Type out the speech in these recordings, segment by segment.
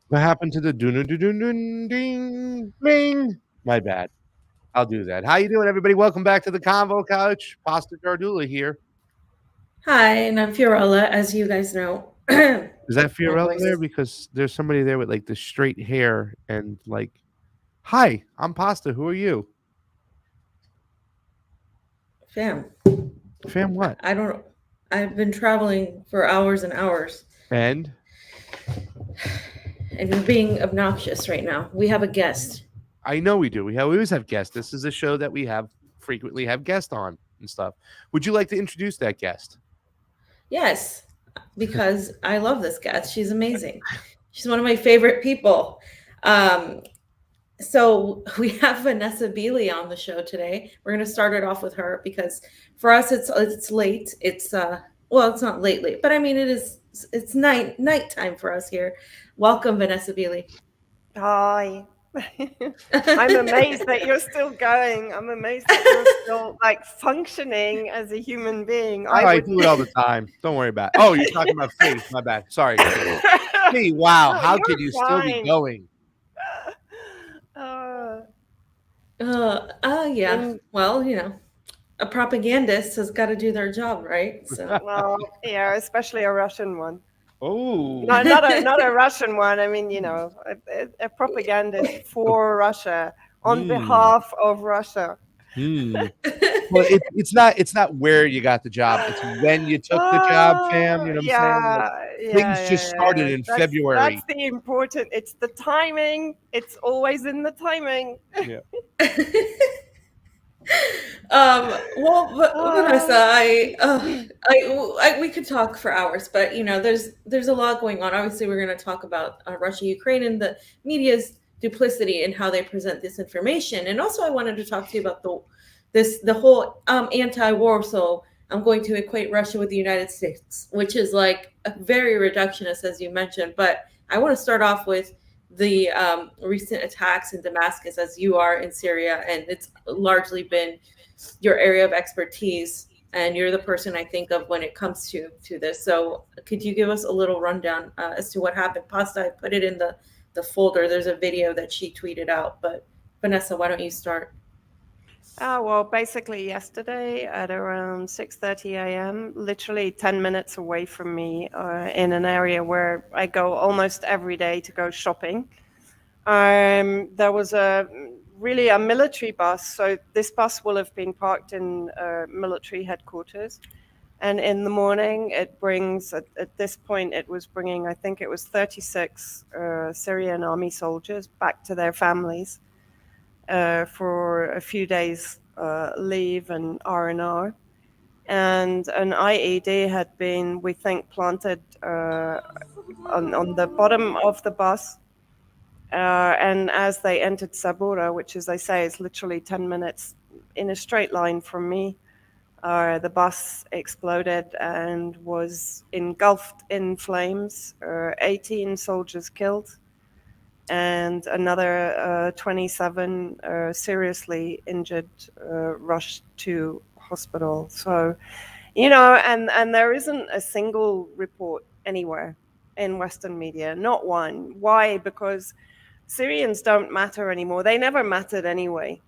What happened to the ding ding? My bad. I'll do that. How you doing, everybody? Welcome back to the Convo Couch. Pasta Gardula here. Hi, and I'm Fiorella, as you guys know. My Is that Fiorella voice there? is Because there's somebody there with like the straight hair and like, hi, I'm Pasta. Who are you? fam. Fam, what? I don't. I've been traveling for hours and hours, And and you're being obnoxious right now. We have a guest. I know we do. We always have guests. This is a show that we have frequently have guests on and stuff. Would you like to introduce that guest? Yes, because I love this guest. She's amazing. She's one of my favorite people. Um, so we have Vanessa Beeley on the show today. We're going to start it off with her because for us it's late. Well, it's not late, but I mean it is. It's nighttime for us here. Welcome, Vanessa Beeley. Hi. I'm amazed that you're still going. I'm amazed that you're still like functioning as a human being. Oh, I do it all the time. Don't worry about it. Oh, you're talking about Faith. My bad. Sorry. Hey, wow. No, How you're could you still be fine. going? Uh, Yeah. in, Well, a propagandist has got to do their job, right? So. well, yeah, especially a Russian one. Oh. No, not a Russian one. I mean, a propagandist for Russia on behalf of Russia. Well, it's not where you got the job. It's when you took the job, fam. You know what I'm saying? Like, things just started in February. That's the important. It's the timing. It's always in the timing. Yeah. Well, Vanessa, we could talk for hours, but there's a lot going on. Obviously, we're going to talk about Russia, Ukraine, and the media's duplicity and how they present this information. And also, I wanted to talk to you about the whole anti-war. So I'm going to equate Russia with the United States, which is like a very reductionist, as you mentioned. But I want to start off with the recent attacks in Damascus, as you are in Syria, and it's largely been your area of expertise, and you're the person I think of when it comes to this. So, could you give us a little rundown as to what happened? Pasta, I put it in the folder. There's a video that she tweeted out, but Vanessa, why don't you start? Well, basically yesterday at around 6:30 a.m., literally 10 minutes away from me, in an area where I go almost every day to go shopping, there was a military bus. So this bus will have been parked in military headquarters. And in the morning, it brings, at this point, it was bringing, I think it was 36 Syrian army soldiers back to their families. For a few days leave and R&R. And an IED had been, we think, planted on the bottom of the bus. And as they entered Sabura, which, as I say, is literally 10 minutes in a straight line from me, the bus exploded and was engulfed in flames. 18 soldiers killed, and another 27 seriously injured, rushed to hospital. So, and there isn't a single report anywhere in Western media, not one. Why? Because Syrians don't matter anymore. They never mattered anyway,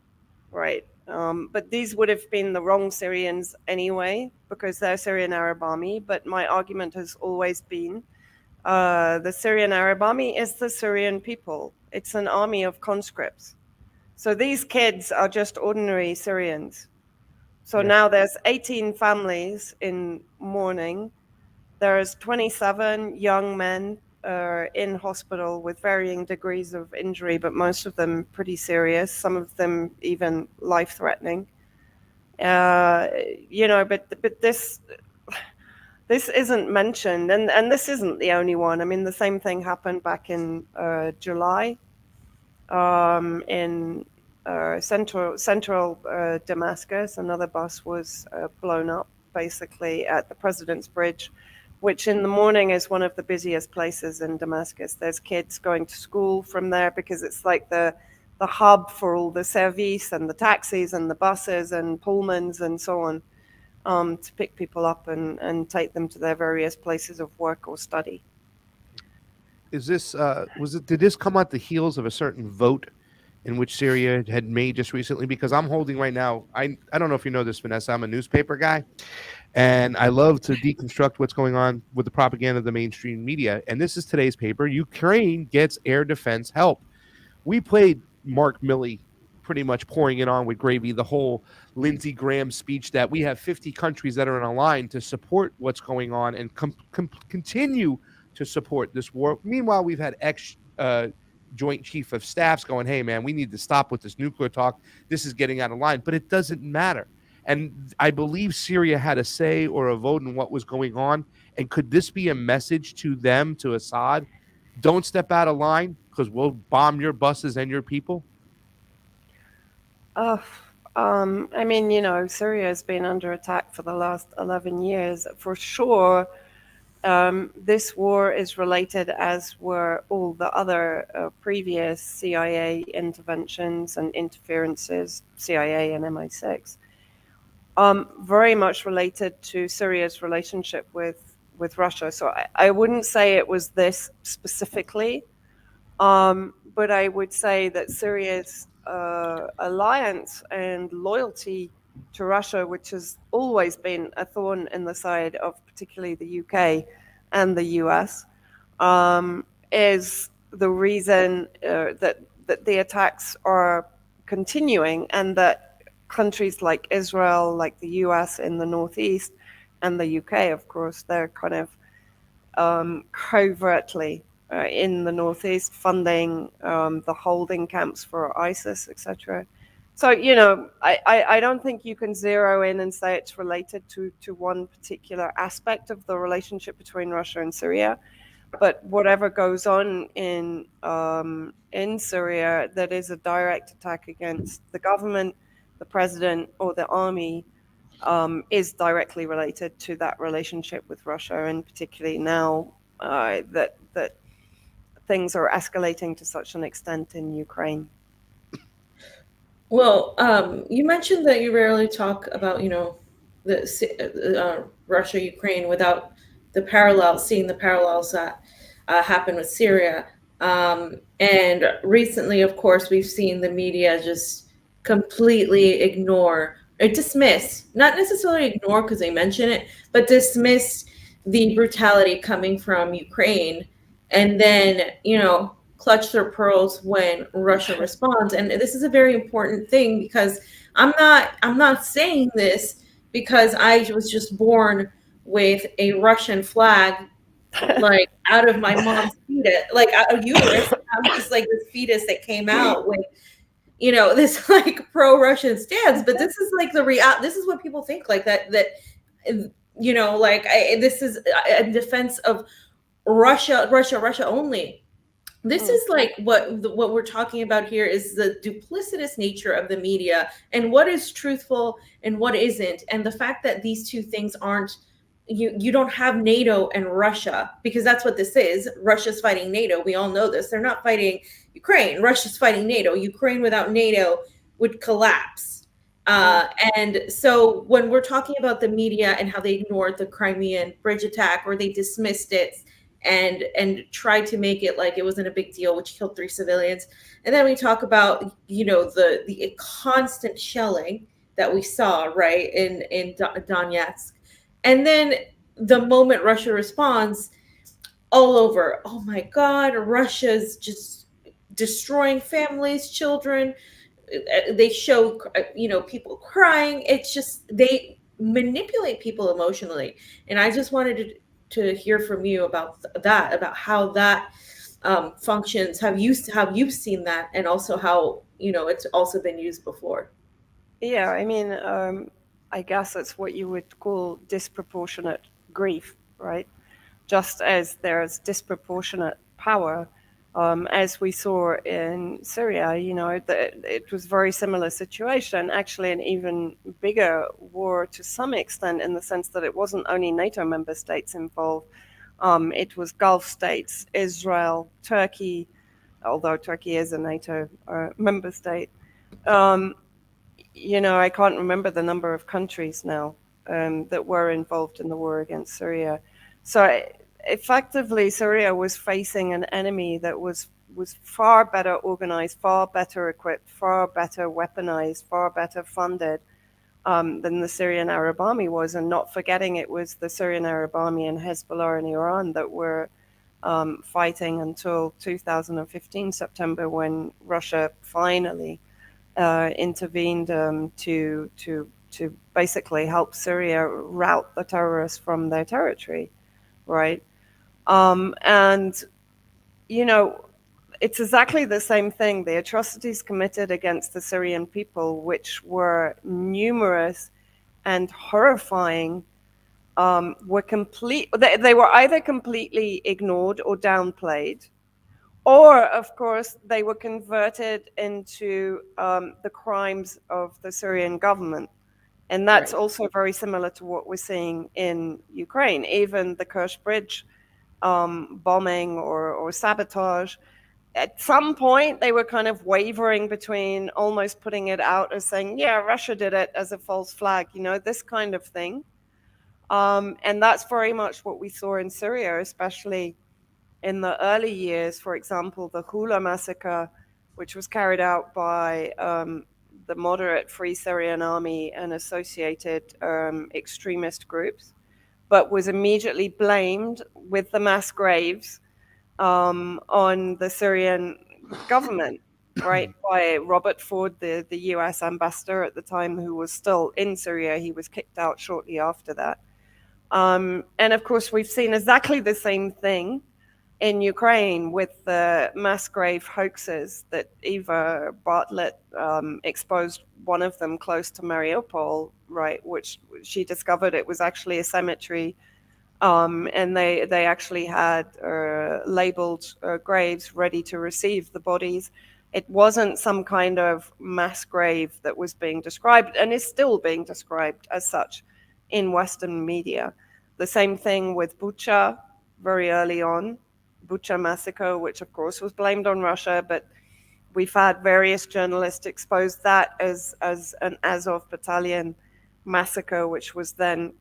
right? But these would have been the wrong Syrians anyway, because they're Syrian Arab Army. But my argument has always been, the Syrian Arab Army is the Syrian people. It's an army of conscripts. So these kids are just ordinary Syrians. So now there's 18 families in mourning. There's 27 young men in hospital with varying degrees of injury, but most of them pretty serious, some of them even life-threatening. But this isn't mentioned, and this isn't the only one. I mean, the same thing happened back in July in central Damascus. Another bus was blown up, basically at the President's Bridge, which in the morning is one of the busiest places in Damascus. There's kids going to school from there because it's like the hub for all the service and the taxis and the buses and Pullmans and so on, to pick people up and take them to their various places of work or study. is this did this come at the heels of a certain vote in which Syria had made just recently? Because I'm holding right now. I don't know if you know this, Vanessa. I'm a newspaper guy, and I love to deconstruct what's going on with the propaganda of the mainstream media. And this is today's paper: Ukraine gets air defense help. We played Mark Milley pretty much pouring it on with gravy, the whole Lindsey Graham speech that we have 50 countries that are in a line to support what's going on and continue to support this war. Meanwhile, we've had Joint Chief of Staffs going, hey, man, we need to stop with this nuclear talk. This is getting out of line. But it doesn't matter. And I believe Syria had a say or a vote in what was going on. And could this be a message to them, to Assad? Don't step out of line because we'll bomb your buses and your people? I mean, Syria has been under attack for the last 11 years. For sure, this war is related, as were all the other previous CIA interventions and interferences, CIA and MI6, very much related to Syria's relationship with Russia. So I wouldn't say it was this specifically, but I would say that Syria's alliance and loyalty to Russia, which has always been a thorn in the side of particularly the UK and the US, is the reason that the attacks are continuing, and that countries like Israel, like the US in the northeast, and the UK, of course, they're kind of covertly in the northeast funding the holding camps for ISIS, etc. So, I don't think you can zero in and say it's related to one particular aspect of the relationship between Russia and Syria. But whatever goes on in Syria that is a direct attack against the government, the president, or the army is directly related to that relationship with Russia, and particularly now that things are escalating to such an extent in Ukraine. Well, you mentioned that you rarely talk about, Russia, Ukraine without seeing the parallels that happen with Syria. And recently, of course, we've seen the media just completely ignore or dismiss, not necessarily ignore because they mention it, but dismiss the brutality coming from Ukraine, and then, clutch their pearls when Russia responds. And this is a very important thing, because I'm not saying this because I was just born with a Russian flag like out of my mom's fetus, like a uterus. I'm just like this fetus that came out with this like pro-Russian stance. But this is like this is what people think, like that this is a defense of Russia only. This is like what we're talking about here is the duplicitous nature of the media, and what is truthful and what isn't. And the fact that these two things aren't, you don't have NATO and Russia, because that's what this is. Russia's fighting NATO. We all know this. They're not fighting Ukraine. Russia's fighting NATO. Ukraine without NATO would collapse. And so when we're talking about the media and how they ignored the Crimean bridge attack, or they dismissed it and tried to make it like it wasn't a big deal, which killed 3 civilians. And then we talk about, the constant shelling that we saw, right, in Donetsk. And then the moment Russia responds, all over, oh my God, Russia's just destroying families, children. They show, people crying. It's just, they manipulate people emotionally. And I just wanted to hear from you about that, about how that functions. Have you seen that, and also how it's also been used before? Yeah, I mean, I guess it's what you would call disproportionate grief, right? Just as there's disproportionate power, as we saw in Syria, it was a very similar situation, actually an even bigger war to some extent, in the sense that it wasn't only NATO member states involved. It was Gulf states, Israel, Turkey, although Turkey is a NATO member state. I can't remember the number of countries now that were involved in the war against Syria. So effectively Syria was facing an enemy that was far better organized, far better equipped, far better weaponized, far better funded than the Syrian Arab Army was, and not forgetting it was the Syrian Arab Army and Hezbollah in Iran that were fighting until 2015 September, when Russia finally intervened to basically help Syria rout the terrorists from their territory, right? And you know, it's exactly the same thing. The atrocities committed against the Syrian people, which were numerous and horrifying, were complete. They were either completely ignored or downplayed, or, of course, they were converted into the crimes of the Syrian government. And that's Right. also very similar to what we're seeing in Ukraine. Even the Kerch Bridge bombing or sabotage, at some point they were kind of wavering between almost putting it out as saying, yeah, Russia did it, as a false flag, this kind of thing. And that's very much what we saw in Syria, especially in the early years. For example, the Hula massacre, which was carried out by the moderate Free Syrian Army and associated extremist groups, but was immediately blamed with the mass graves on the Syrian government, right? By Robert Ford, the US ambassador at the time, who was still in Syria. He was kicked out shortly after that. And of course, we've seen exactly the same thing in Ukraine with the mass grave hoaxes that Eva Bartlett exposed, one of them close to Mariupol, right, which she discovered it was actually a cemetery. And they actually had labeled graves ready to receive the bodies. It wasn't some kind of mass grave that was being described, and is still being described as such in Western media. The same thing with Bucha very early on, Bucha massacre, which of course was blamed on Russia, but we've had various journalists expose that as an Azov battalion massacre, which was then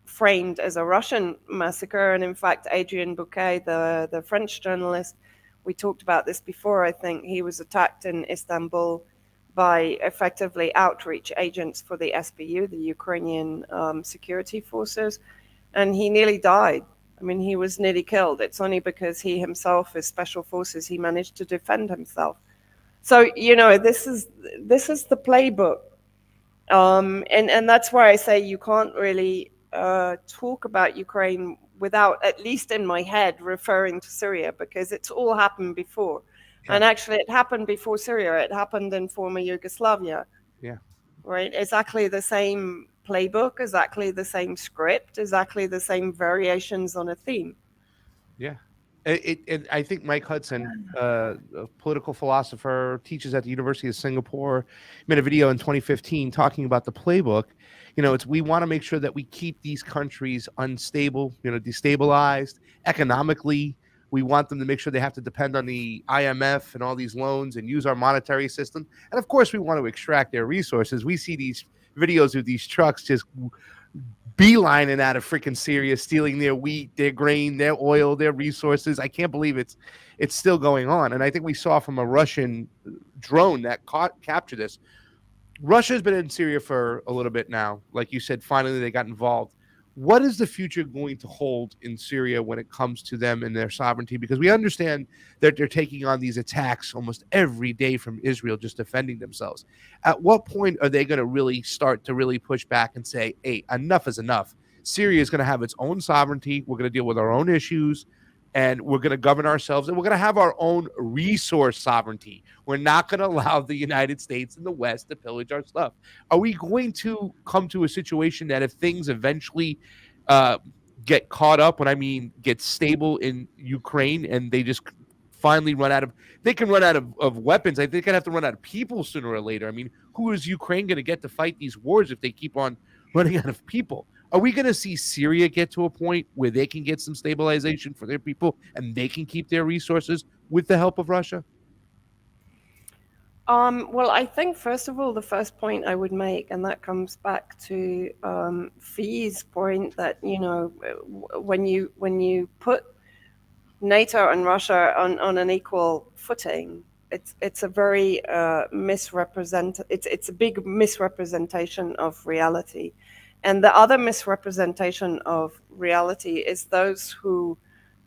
framed as a Russian massacre. And in fact, Adrien Bouquet, the French journalist, we talked about this before, I think, he was attacked in Istanbul by effectively outreach agents for the SBU, the Ukrainian security forces, and he nearly died. I mean, he was nearly killed. It's only because he himself is special forces, he managed to defend himself. So, this is the playbook. And that's why I say you can't really talk about Ukraine without, at least in my head, referring to Syria, because it's all happened before. Yeah. And actually, it happened before Syria. It happened in former Yugoslavia. Yeah. Right? Exactly the same playbook, exactly the same script, exactly the same variations on a theme. Yeah. I think Mike Hudson, a political philosopher, teaches at the University of Singapore, made a video in 2015 talking about the playbook. We want to make sure that we keep these countries unstable, destabilized economically. We want them to make sure they have to depend on the IMF and all these loans and use our monetary system. And of course, we want to extract their resources. We see these videos of these trucks just beelining out of freaking Syria, stealing their wheat, their grain, their oil, their resources. I can't believe it's still going on. And I think we saw from a Russian drone that captured this. Russia's been in Syria for a little bit now. Like you said, finally they got involved. What is the future going to hold in Syria when it comes to them and their sovereignty? Because we understand that they're taking on these attacks almost every day from Israel, just defending themselves. At what point are they going to really start to really push back and say, hey, enough is enough? Syria is going to have its own sovereignty. We're going to deal with our own issues, and we're going to govern ourselves, and we're going to have our own resource sovereignty. We're not going to allow the United States and the West to pillage our stuff. Are we going to come to a situation that if things eventually get caught up, when I mean get stable in Ukraine, and they just finally they can run out of weapons. I think they're going to have to run out of people sooner or later. I mean, who is Ukraine going to get to fight these wars if they keep on running out of people? Are we going to see Syria get to a point where they can get some stabilization for their people and they can keep their resources with the help of Russia? Well, I think first of all, the first point I would make, and that comes back to Fee's point that when you put NATO and Russia on an equal footing, it's a very it's a big misrepresentation of reality, and the other misrepresentation of reality is those who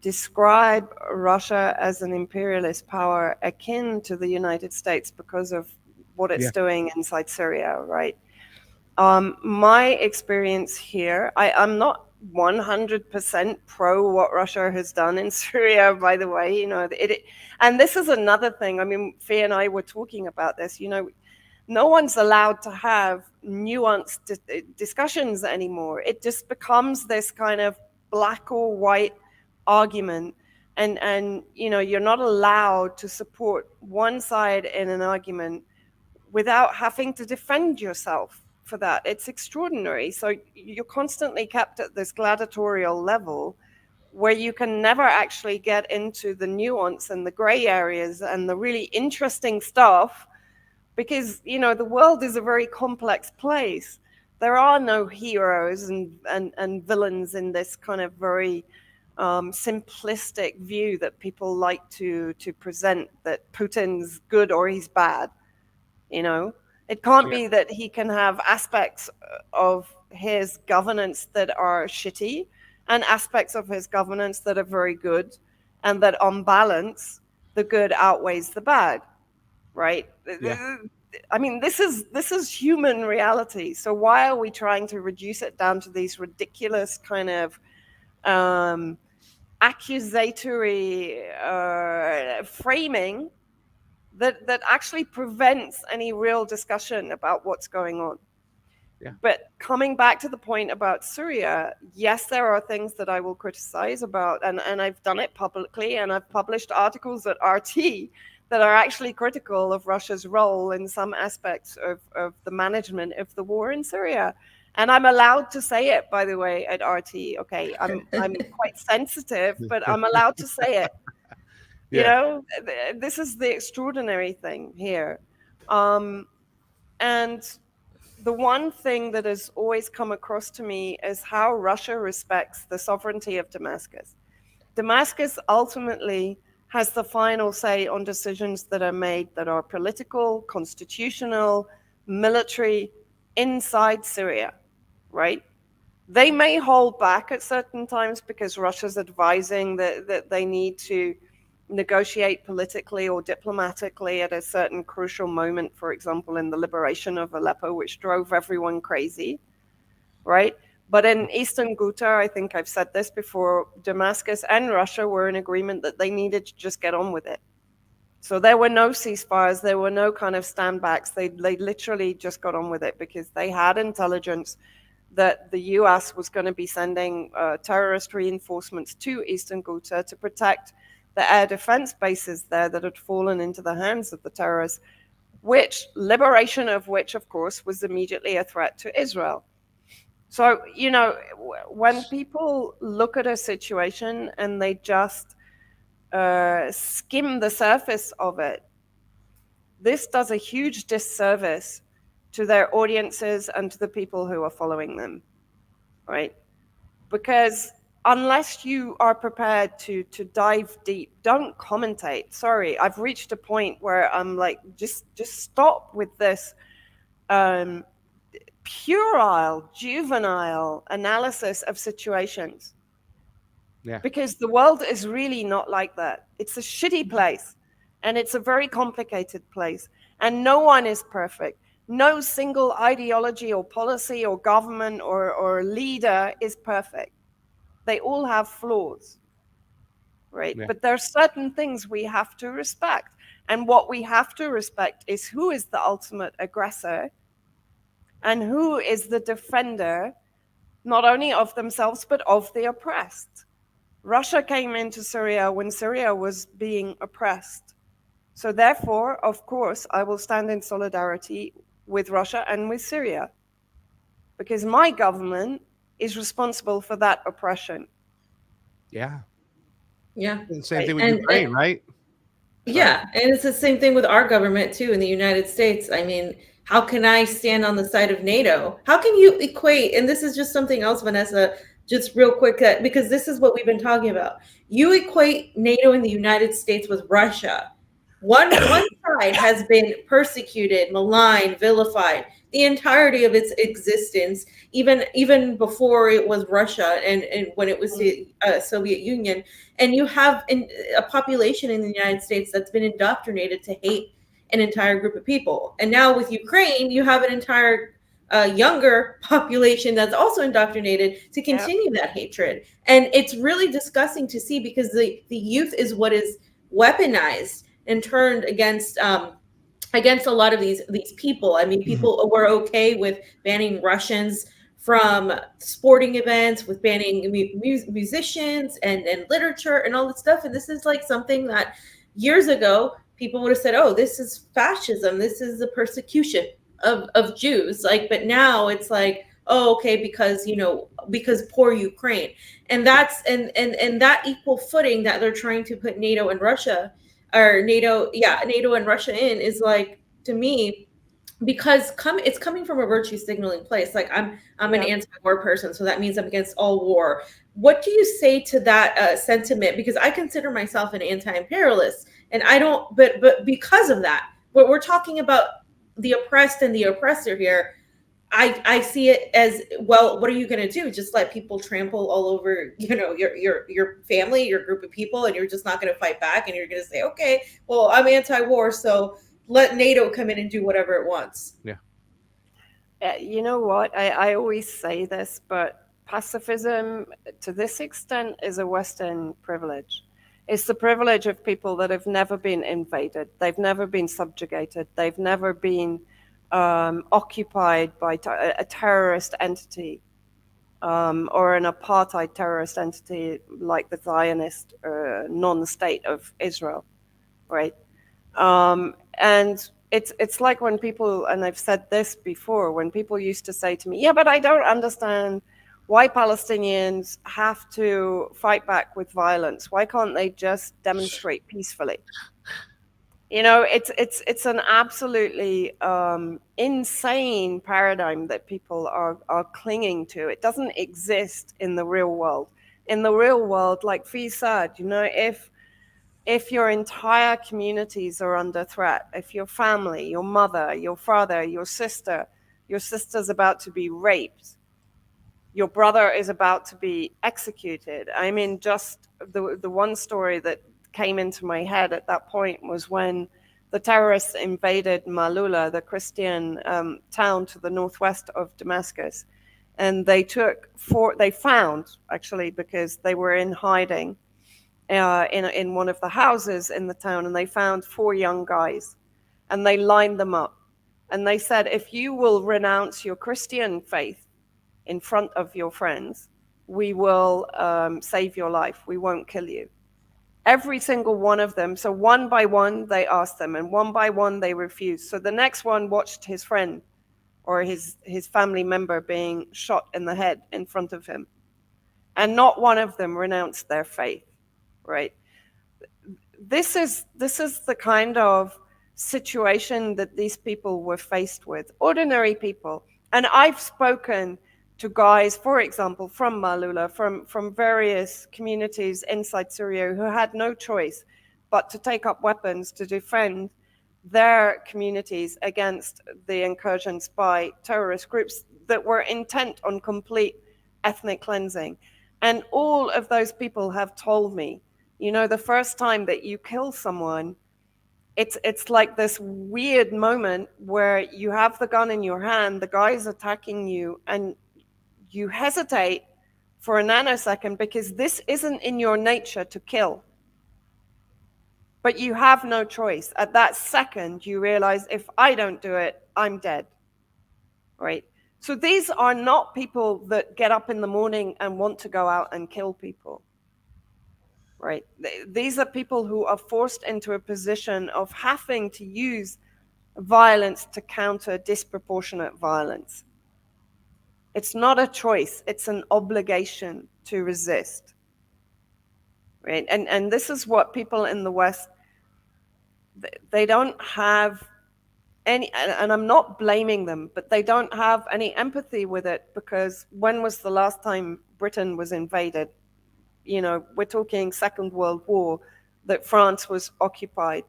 describe Russia as an imperialist power akin to the United States because of what it's Yeah. doing inside Syria, right? My experience here, I'm not 100% pro what Russia has done in Syria, by the way. And this is another thing. I mean, Fee and I were talking about this. No one's allowed to have nuanced discussions anymore. It just becomes this kind of black or white argument. And you're not allowed to support one side in an argument without having to defend yourself for that. It's extraordinary. So you're constantly kept at this gladiatorial level where you can never actually get into the nuance and the gray areas and the really interesting stuff, because the world is a very complex place. There are no heroes and villains in this kind of very simplistic view that people like to present, that Putin's good or he's bad. It can't Yeah. be that he can have aspects of his governance that are shitty and aspects of his governance that are very good, and that on balance the good outweighs the bad, right? Yeah. I mean, this is human reality. So why are we trying to reduce it down to these ridiculous kind of accusatory framing that actually prevents any real discussion about what's going on? Yeah. But coming back to the point about Syria, yes, there are things that I will criticize about, and I've done it publicly, and I've published articles at RT that are actually critical of Russia's role in some aspects of the management of the war in Syria. And I'm allowed to say it, by the way, at RT. Okay, I'm quite sensitive, but I'm allowed to say it. Yeah. This is the extraordinary thing here. And the one thing that has always come across to me is how Russia respects the sovereignty of Damascus. Damascus ultimately has the final say on decisions that are made that are political, constitutional, military inside Syria, right? They may hold back at certain times because Russia's advising that they need to negotiate politically or diplomatically at a certain crucial moment, for example, in the liberation of Aleppo, which drove everyone crazy, right? But in Eastern Ghouta, I think I've said this before, Damascus and Russia were in agreement that they needed to just get on with it. So there were no ceasefires, there were no kind of standbacks. They literally just got on with it because they had intelligence that the US was going to be sending terrorist reinforcements to Eastern Ghouta to protect the air defense bases there that had fallen into the hands of the terrorists, liberation of which, of course, was immediately a threat to Israel. So, when people look at a situation and they just skim the surface of it, this does a huge disservice to their audiences and to the people who are following them, right? Because unless you are prepared to dive deep, don't commentate. Sorry, I've reached a point where I'm like, just stop with this puerile, juvenile analysis of situations. Yeah. Because the world is really not like that. It's a shitty place, and it's a very complicated place, and no one is perfect. No single ideology or policy or government or leader is perfect. They all have flaws, right? Yeah. But there are certain things we have to respect. And what we have to respect is who is the ultimate aggressor and who is the defender, not only of themselves, but of the oppressed. Russia came into Syria when Syria was being oppressed. So therefore, of course, I will stand in solidarity with Russia and with Syria, because my government is responsible for that oppression. Yeah. Yeah. And same Right. thing with Ukraine, right? Yeah, and it's the same thing with our government too in the United States. I mean, how can I stand on the side of NATO? How can you equate, and this is just something else, Vanessa, just real quick, because this is what we've been talking about. You equate NATO in the United States with Russia. One side has been persecuted, maligned, vilified the entirety of its existence, even before it was Russia and when it was the Soviet Union. And you have a population in the United States that's been indoctrinated to hate an entire group of people. And now with Ukraine, you have an entire younger population that's also indoctrinated to continue that hatred. And it's really disgusting to see because the youth is what is weaponized and turned against a lot of these people. I mean, people were okay with banning Russians from sporting events, with banning musicians and literature and all this stuff. And this is like something that years ago people would have said, "Oh, this is fascism. This is the persecution of Jews." Like, but now it's like, "Oh, okay, because poor Ukraine." And that's and that equal footing that they're trying to put NATO and Russia or NATO and Russia in is like, to me, because it's coming from a virtue signaling place. Like I'm an anti-war person, so that means I'm against all war. What do you say to that sentiment? Because I consider myself an anti-imperialist, and I don't. But because of that, what we're talking about the oppressed and the oppressor here. I see it as, well, what are you going to do? Just let people trample all over, your family, your group of people, and you're just not going to fight back, and you're going to say, okay, well, I'm anti-war, so let NATO come in and do whatever it wants. Yeah. You know what? I always say this, but pacifism to this extent is a Western privilege. It's the privilege of people that have never been invaded. They've never been subjugated. They've never been occupied by a terrorist entity or an apartheid terrorist entity like the Zionist non-state of Israel, right? And it's like when people, and I've said this before, when people used to say to me, yeah, but I don't understand why Palestinians have to fight back with violence. Why can't they just demonstrate peacefully? It's an absolutely insane paradigm that people are clinging to. It doesn't exist in the real world. In the real world, like Fee said, if your entire communities are under threat, if your family, your mother, your father, your sister's about to be raped, your brother is about to be executed. I mean, just the one story that came into my head at that point was when the terrorists invaded Malula, the Christian town to the northwest of Damascus. And they found, actually, because they were in hiding in one of the houses in the town, and they found 4 young guys, and they lined them up. And they said, if you will renounce your Christian faith in front of your friends, we will save your life. We won't kill you. Every single one of them. So one by one, they asked them, and one by one, they refused. So the next one watched his friend or his family member being shot in the head in front of him. And not one of them renounced their faith, right? This is the kind of situation that these people were faced with, ordinary people. And I've spoken to guys, for example, from Malula, from various communities inside Syria who had no choice but to take up weapons to defend their communities against the incursions by terrorist groups that were intent on complete ethnic cleansing. And all of those people have told me, the first time that you kill someone, it's like this weird moment where you have the gun in your hand, the guy's attacking you, and you hesitate for a nanosecond because this isn't in your nature to kill. But you have no choice. At that second, you realize, if I don't do it, I'm dead, right? So these are not people that get up in the morning and want to go out and kill people, right? These are people who are forced into a position of having to use violence to counter disproportionate violence. It's not a choice, it's an obligation to resist, right? And this is what people in the West they don't have any, and I'm not blaming them, but they don't have any empathy with it, because when was the last time Britain was invaded? We're talking Second World War, that France was occupied,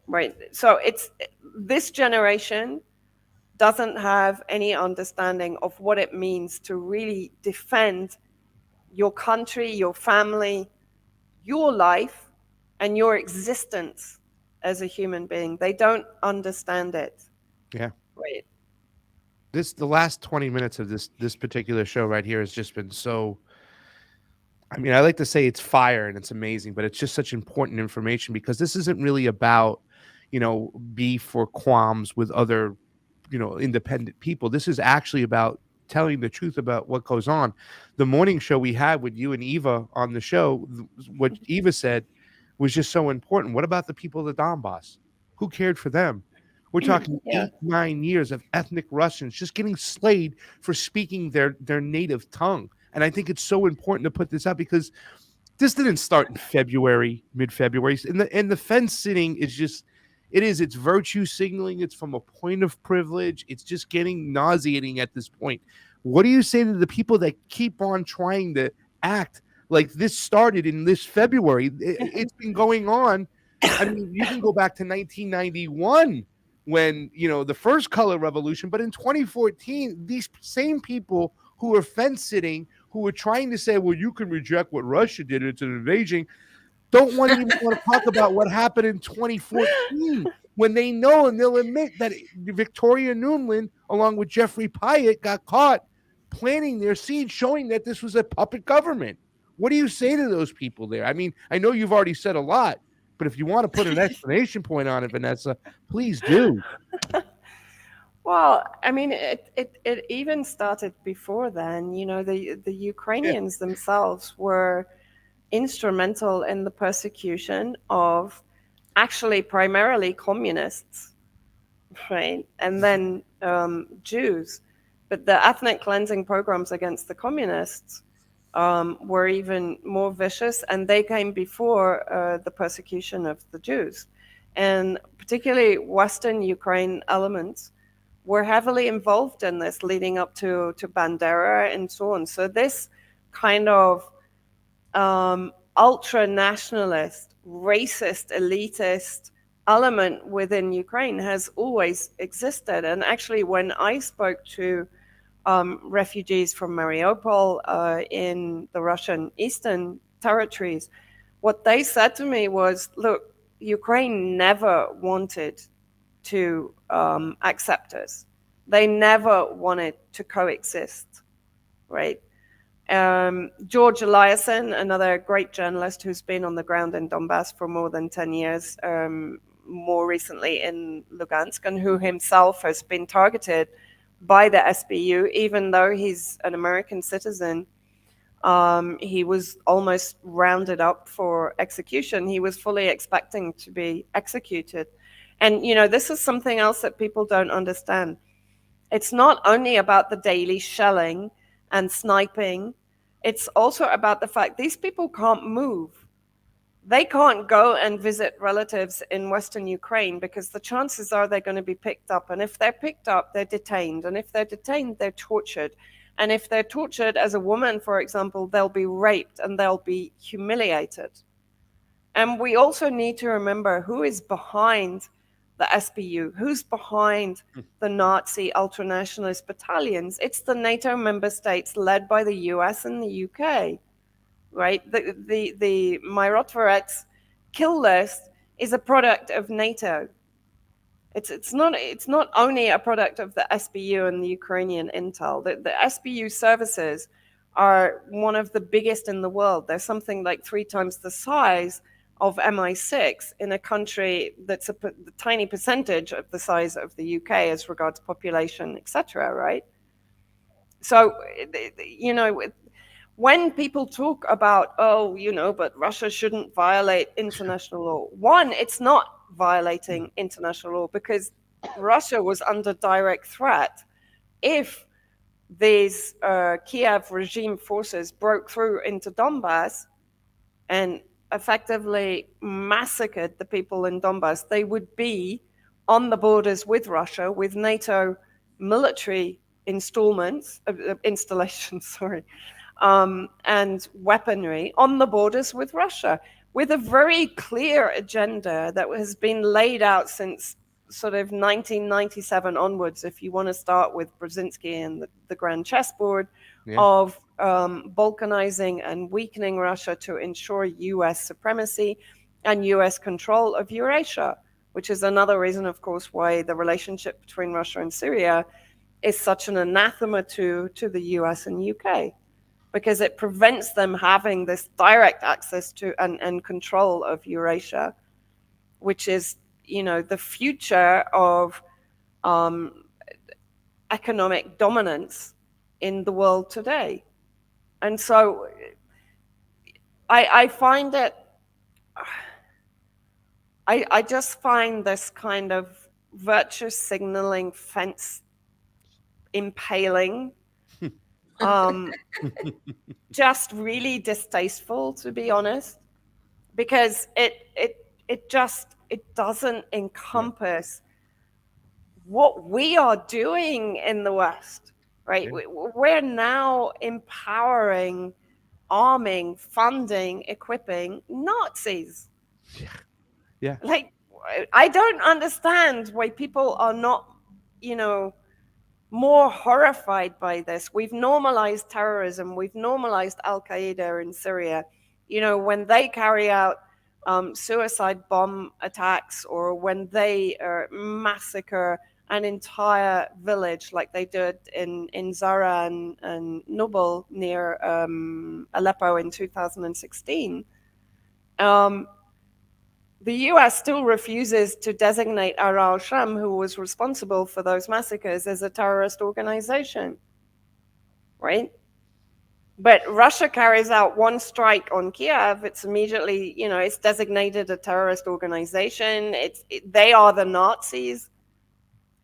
right? So it's this generation doesn't have any understanding of what it means to really defend your country, your family, your life, and your existence as a human being. They don't understand it. Yeah. Right. The last 20 minutes of this particular show right here has just been so, I mean, I like to say it's fire and it's amazing, but it's just such important information, because this isn't really about, beef or qualms with other, independent people. This is actually about telling the truth about what goes on. The morning show we had with you and Eva on the show, what Eva said was just so important. What about the people of the Donbass? Who cared for them? We're talking Yeah. 8-9 years of ethnic Russians just getting slayed for speaking their native tongue. And I think it's so important to put this out, because this didn't start in February, mid-February. And the fence sitting is just, it's virtue signaling. It's from a point of privilege. It's just getting nauseating at this point. What do you say to the people that keep on trying to act like this started in this February? It's been going on. I mean, you can go back to 1991 when, the first color revolution, but in 2014, these same people who were fence sitting, who were trying to say, well, you can reject what Russia did, it's an invasion, don't want to even want to talk about what happened in 2014, when they know and they'll admit that Victoria Nuland, along with Jeffrey Pyatt, got caught planting their seed, showing that this was a puppet government. What do you say to those people there? I mean, I know you've already said a lot, but if you want to put an exclamation point on it, Vanessa, please do. Well, I mean, it even started before then. The Ukrainians themselves were instrumental in the persecution of actually primarily communists, right? And then Jews. But the ethnic cleansing programs against the communists were even more vicious, and they came before the persecution of the Jews. And particularly Western Ukraine elements were heavily involved in this, leading up to Bandera and so on. So this kind of ultra-nationalist, racist, elitist element within Ukraine has always existed. And actually, when I spoke to refugees from Mariupol in the Russian eastern territories, what they said to me was, look, Ukraine never wanted to accept us. They never wanted to coexist, right? George Eliasson, another great journalist who's been on the ground in Donbass for more than 10 years, more recently in Lugansk, and who himself has been targeted by the SBU, even though he's an American citizen. He was almost rounded up for execution. He was fully expecting to be executed. And, this is something else that people don't understand. It's not only about the daily shelling and sniping. It's also about the fact these people can't move. They can't go and visit relatives in Western Ukraine, because the chances are they're going to be picked up. And if they're picked up, they're detained. And if they're detained, they're tortured. And if they're tortured as a woman, for example, they'll be raped and they'll be humiliated. And we also need to remember who is behind the SBU, who's behind the Nazi ultranationalist battalions. It's the NATO member states led by the US and the UK, right? The Myrotvorets kill list is a product of NATO. It's not only a product of the SBU and the Ukrainian intel. The SBU services are one of the biggest in the world. They're something like 3 times the size of MI6 in a country that's a tiny percentage of the size of the UK as regards population, etc., right? So, when people talk about, but Russia shouldn't violate international law. One, it's not violating international law, because Russia was under direct threat. If these Kiev regime forces broke through into Donbass and effectively massacred the people in Donbass, they would be on the borders with Russia, with NATO military installations, sorry, and weaponry on the borders with Russia, with a very clear agenda that has been laid out since sort of 1997 onwards, if you want to start with Brzezinski and the Grand Chessboard, of balkanizing and weakening Russia to ensure US supremacy and US control of Eurasia, which is another reason, of course, why the relationship between Russia and Syria is such an anathema to the US and UK, because it prevents them having this direct access to and control of Eurasia, which is, you know, the future of economic dominance in the world today. And so I find it, I just find this kind of virtue signaling, fence impaling, just really distasteful, to be honest, because it doesn't encompass what we are doing in the West, right? We're now empowering, arming, funding, equipping Nazis. Yeah. Like, I don't understand why people are not, you know, more horrified by this. We've normalized terrorism. We've normalized Al-Qaeda in Syria. You know, when they carry out suicide bomb attacks, or when they massacre an entire village like they did in Zara and Nubal near Aleppo in 2016, the US still refuses to designate Aral Sham, who was responsible for those massacres, as a terrorist organization, right? But Russia carries out one strike on Kiev, it's immediately, you know, it's designated a terrorist organization. They are the Nazis.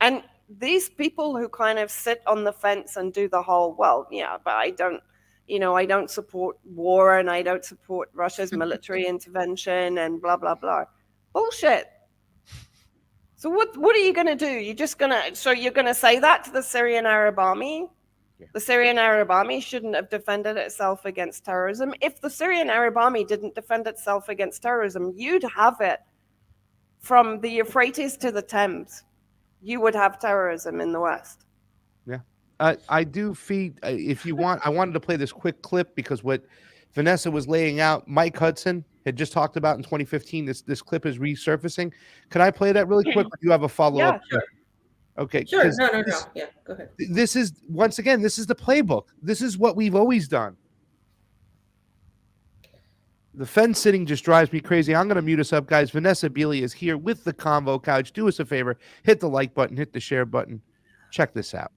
And these people who kind of sit on the fence and do the whole, well, yeah, but I don't support war, and I don't support Russia's military intervention, and blah, blah, blah. Bullshit. So what are you going to do? You're going to say that to the Syrian Arab Army? Yeah. The Syrian Arab Army shouldn't have defended itself against terrorism. If the Syrian Arab Army didn't defend itself against terrorism, you'd have it from the Euphrates to the Thames. You would have terrorism in the West. Yeah. I do feed, if you want, I wanted to play this quick clip because what Vanessa was laying out, Mike Hudson had just talked about in 2015. This clip is resurfacing. Can I play that really quick? Or do you have a follow-up? Yeah, sure. Okay. Sure. No. Yeah, go ahead. This is, once again, this is the playbook. This is what we've always done. The fence sitting just drives me crazy. I'm going to mute us up, guys. Vanessa Beeley is here with the Convo Couch. Do us a favor. Hit the like button. Hit the share button. Check this out.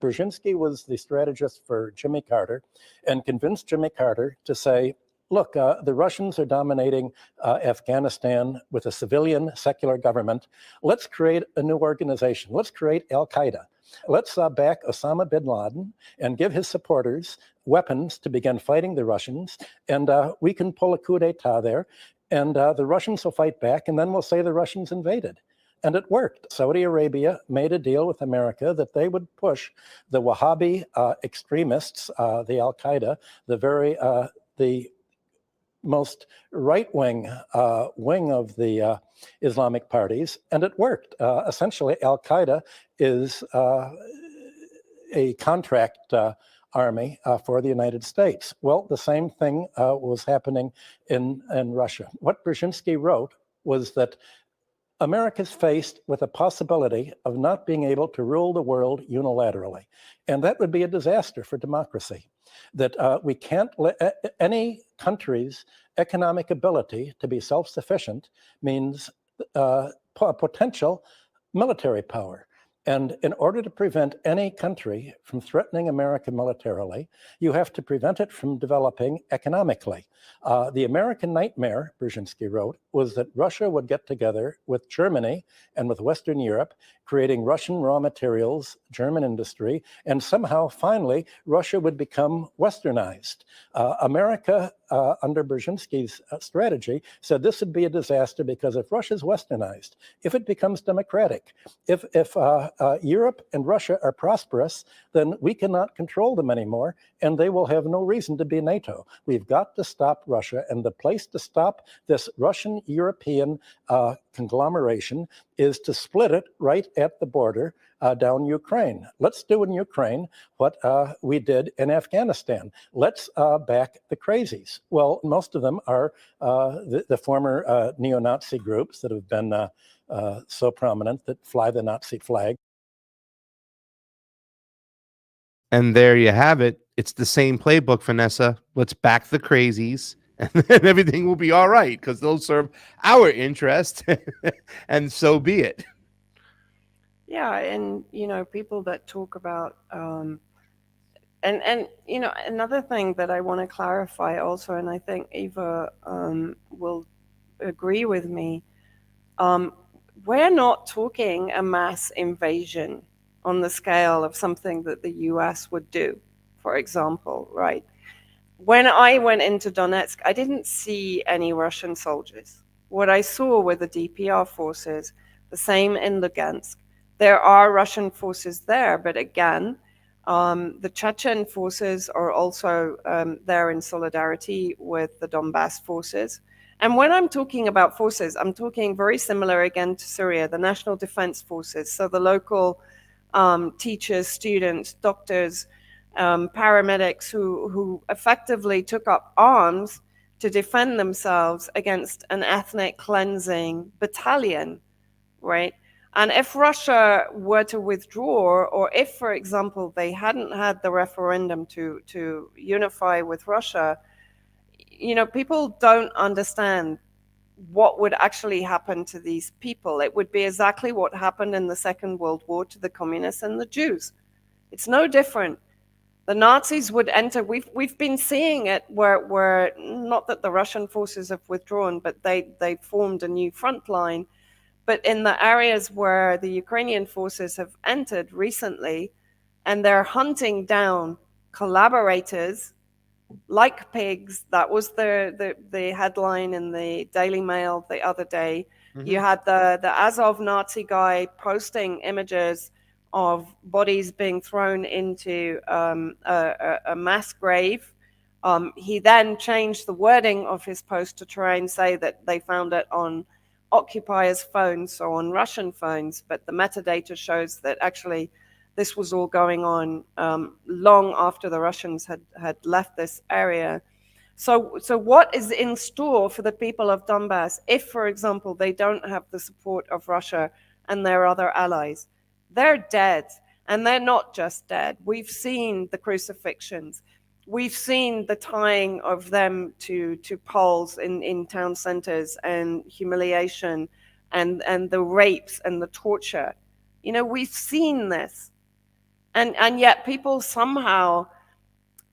Brzezinski was the strategist for Jimmy Carter and convinced Jimmy Carter to say, look, the Russians are dominating Afghanistan with a civilian secular government. Let's create a new organization. Let's create Al-Qaeda. Let's back Osama bin Laden and give his supporters weapons to begin fighting the Russians. And we can pull a coup d'etat there. And the Russians will fight back. And then we'll say the Russians invaded. And it worked. Saudi Arabia made a deal with America that they would push the Wahhabi extremists, the Al-Qaeda, the most right-wing wing of the Islamic parties, and it worked. Essentially, Al-Qaeda is a contract army for the United States. Well, the same thing was happening in Russia. What Brzezinski wrote was that America's faced with a possibility of not being able to rule the world unilaterally. And that would be a disaster for democracy. That we can't let any country's economic ability to be self-sufficient means potential military power. And in order to prevent any country from threatening America militarily, you have to prevent it from developing economically. The American nightmare, Brzezinski wrote, was that Russia would get together with Germany and with Western Europe, creating Russian raw materials, German industry, and somehow, finally, Russia would become westernized. America, under Brzezinski's strategy, said this would be a disaster because if Russia's westernized, if it becomes democratic, if Europe and Russia are prosperous, then we cannot control them anymore, and they will have no reason to be NATO. We've got to stop Russia, and the place to stop this Russian-European conglomeration is to split it right at the border down Ukraine. Let's do in Ukraine what we did in Afghanistan. Let's back the crazies. Well, most of them are the former neo-Nazi groups that have been so prominent that fly the Nazi flag. And there you have it. It's the same playbook, Vanessa. Let's back the crazies, and then everything will be all right because they'll serve our interest, and so be it. Yeah, and people that talk about and another thing that I want to clarify also, and I think Eva will agree with me, we're not talking a mass invasion on the scale of something that the US would do, for example, right? When I went into Donetsk, I didn't see any Russian soldiers. What I saw were the DPR forces, the same in Lugansk. There are Russian forces there, but again, the Chechen forces are also there in solidarity with the Donbass forces. And when I'm talking about forces, I'm talking very similar again to Syria, the National Defense Forces, so the local teachers, students, doctors, paramedics who effectively took up arms to defend themselves against an ethnic cleansing battalion, right? And if Russia were to withdraw, or if, for example, they hadn't had the referendum to unify with Russia, people don't understand what would actually happen to these people. It would be exactly what happened in the Second World War to the communists and the Jews. It's no different. The Nazis would enter. We've been seeing it where not that the Russian forces have withdrawn, but they formed a new front line. But in the areas where the Ukrainian forces have entered recently, and they're hunting down collaborators like pigs. That was the headline in the Daily Mail the other day. Mm-hmm. You had the Azov Nazi guy posting images of bodies being thrown into a mass grave. He then changed the wording of his post to try and say that they found it on occupiers' phones, so on Russian phones, but the metadata shows that actually this was all going on long after the Russians had left this area. So what is in store for the people of Donbass if, for example, they don't have the support of Russia and their other allies? They're dead, and they're not just dead. We've seen the crucifixions. We've seen the tying of them to poles in town centers, and humiliation and the rapes and the torture. We've seen this. And yet people somehow,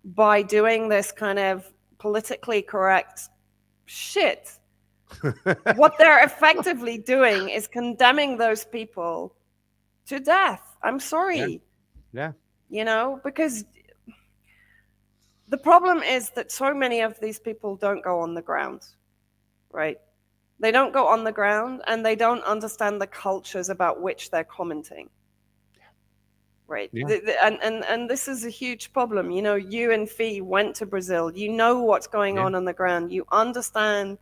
by doing this kind of politically correct shit, what they're effectively doing is condemning those people to death. I'm sorry. Yeah. Because the problem is that so many of these people don't go on the ground, right? They don't go on the ground, and they don't understand the cultures about which they're commenting. Right. Yeah. And this is a huge problem. You and Fee went to Brazil. You know what's going on the ground. You understand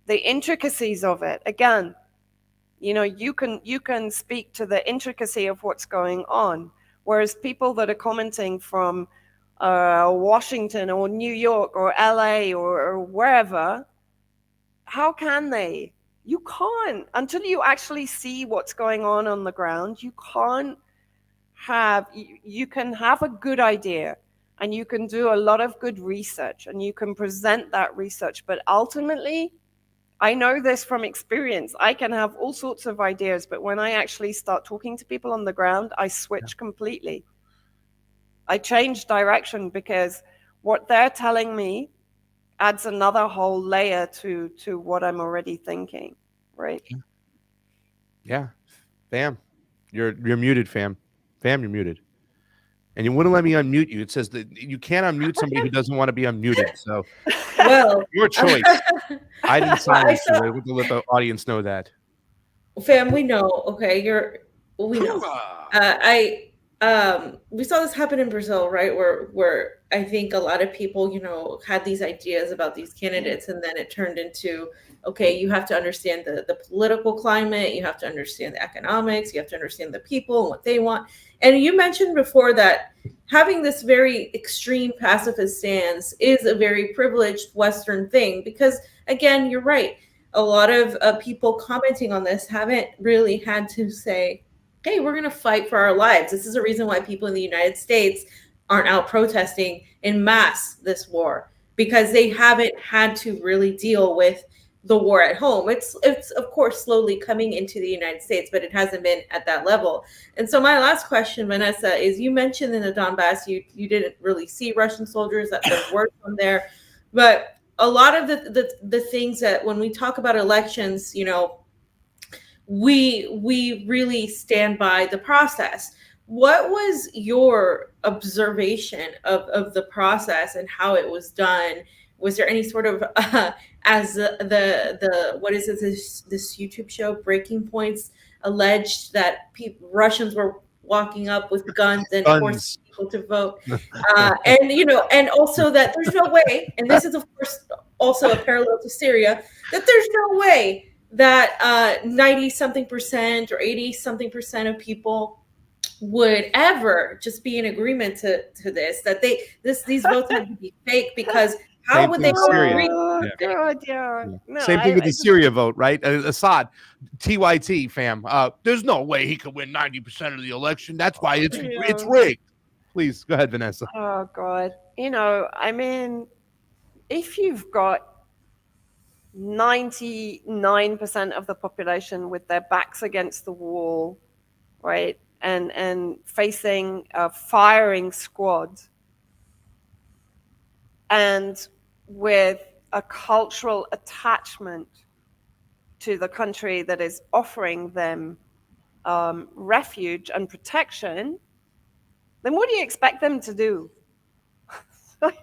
the intricacies of it. Again, you can speak to the intricacy of what's going on. Whereas people that are commenting from Washington or New York or LA or wherever, how can they? You can't. Until you actually see what's going on the ground, you can't. You can have a good idea, and you can do a lot of good research, and you can present that research, but ultimately, I know this from experience, I can have all sorts of ideas, but when I actually start talking to people on the ground, I switch completely. I change direction, because what they're telling me adds another whole layer to what I'm already thinking, right? Yeah, fam, you're muted, fam. Fam, you're muted. And you wouldn't let me unmute you. It says that you can't unmute somebody who doesn't want to be unmuted. So Well, your choice. I didn't well, I silence you. saw, I want to let the audience know that. fam, we know. Okay, we know. We saw this happen in Brazil, right? Where I think a lot of people, had these ideas about these candidates, and then it turned into, okay, you have to understand the political climate, you have to understand the economics, you have to understand the people and what they want. And you mentioned before that having this very extreme pacifist stance is a very privileged Western thing, because again, you're right. A lot of people commenting on this haven't really had to say, hey, we're going to fight for our lives. This is a reason why people in the United States aren't out protesting in mass this war, because they haven't had to really deal with the war at home. It's of course slowly coming into the United States, but it hasn't been at that level. And so my last question, Vanessa, is you mentioned in the Donbass you didn't really see Russian soldiers, that there were some there, but a lot of the things that when we talk about elections, we really stand by the process. What was your observation of the process and how it was done? Was there any sort of as the what is it, this YouTube show Breaking Points alleged that Russians were walking up with guns and forcing people to vote, and also that there's no way, and this is of course also a parallel to Syria, that there's no way that 90 something percent or 80 something percent of people would ever just be in agreement to this, that these votes had to be fake, because how Same would thing they with Syria. agree? Oh, God, yeah. No, Same thing with the Syria vote, right? Assad, TYT, fam. There's no way he could win 90% of the election. That's why it's rigged. Please go ahead, Vanessa. Oh, God. I mean, if you've got 99% of the population with their backs against the wall, right, and facing a firing squad, and with a cultural attachment to the country that is offering them refuge and protection, then what do you expect them to do? I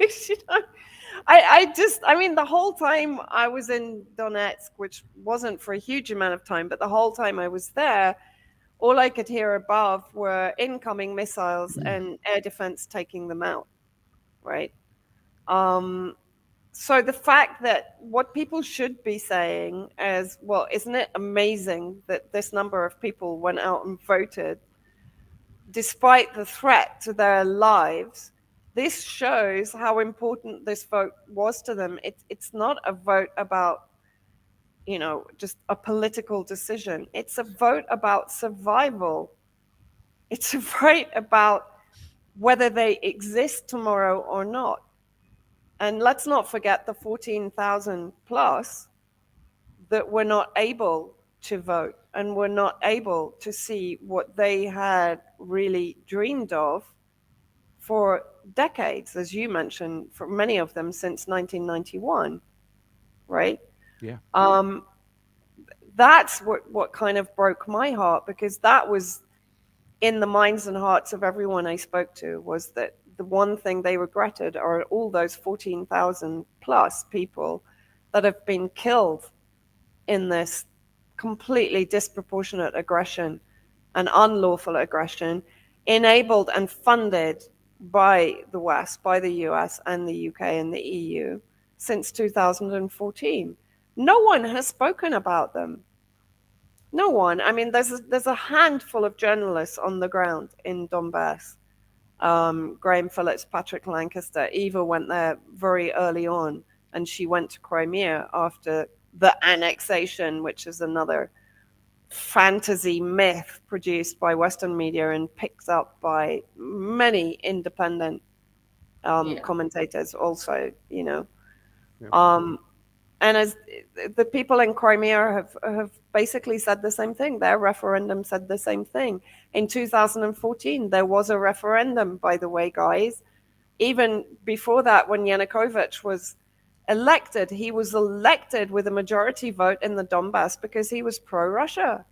mean, the whole time I was in Donetsk, which wasn't for a huge amount of time, but the whole time I was there, all I could hear above were incoming missiles and air defense taking them out, right? So the fact that what people should be saying is, well, isn't it amazing that this number of people went out and voted despite the threat to their lives? This shows how important this vote was to them. It's not a vote about, just a political decision. It's a vote about survival. It's a vote about whether they exist tomorrow or not. And let's not forget the 14,000 plus that were not able to vote and were not able to see what they had really dreamed of for decades, as you mentioned, for many of them since 1991, right? Yeah. That's what kind of broke my heart, because that was in the minds and hearts of everyone I spoke to, was that the one thing they regretted are all those 14,000 plus people that have been killed in this completely disproportionate aggression and unlawful aggression, enabled and funded by the West, by the US and the UK and the EU since 2014. No one has spoken about them. No one. I mean, there's a handful of journalists on the ground in Donbass. Graham Phillips, Patrick Lancaster. Eva went there very early on, and she went to Crimea after the annexation, which is another fantasy myth produced by Western media and picked up by many independent commentators also, and as the people in Crimea have basically said the same thing. Their referendum said the same thing. In 2014, there was a referendum, by the way, guys. Even before that, when Yanukovych was elected. He was elected with a majority vote in the Donbass because he was pro-Russia.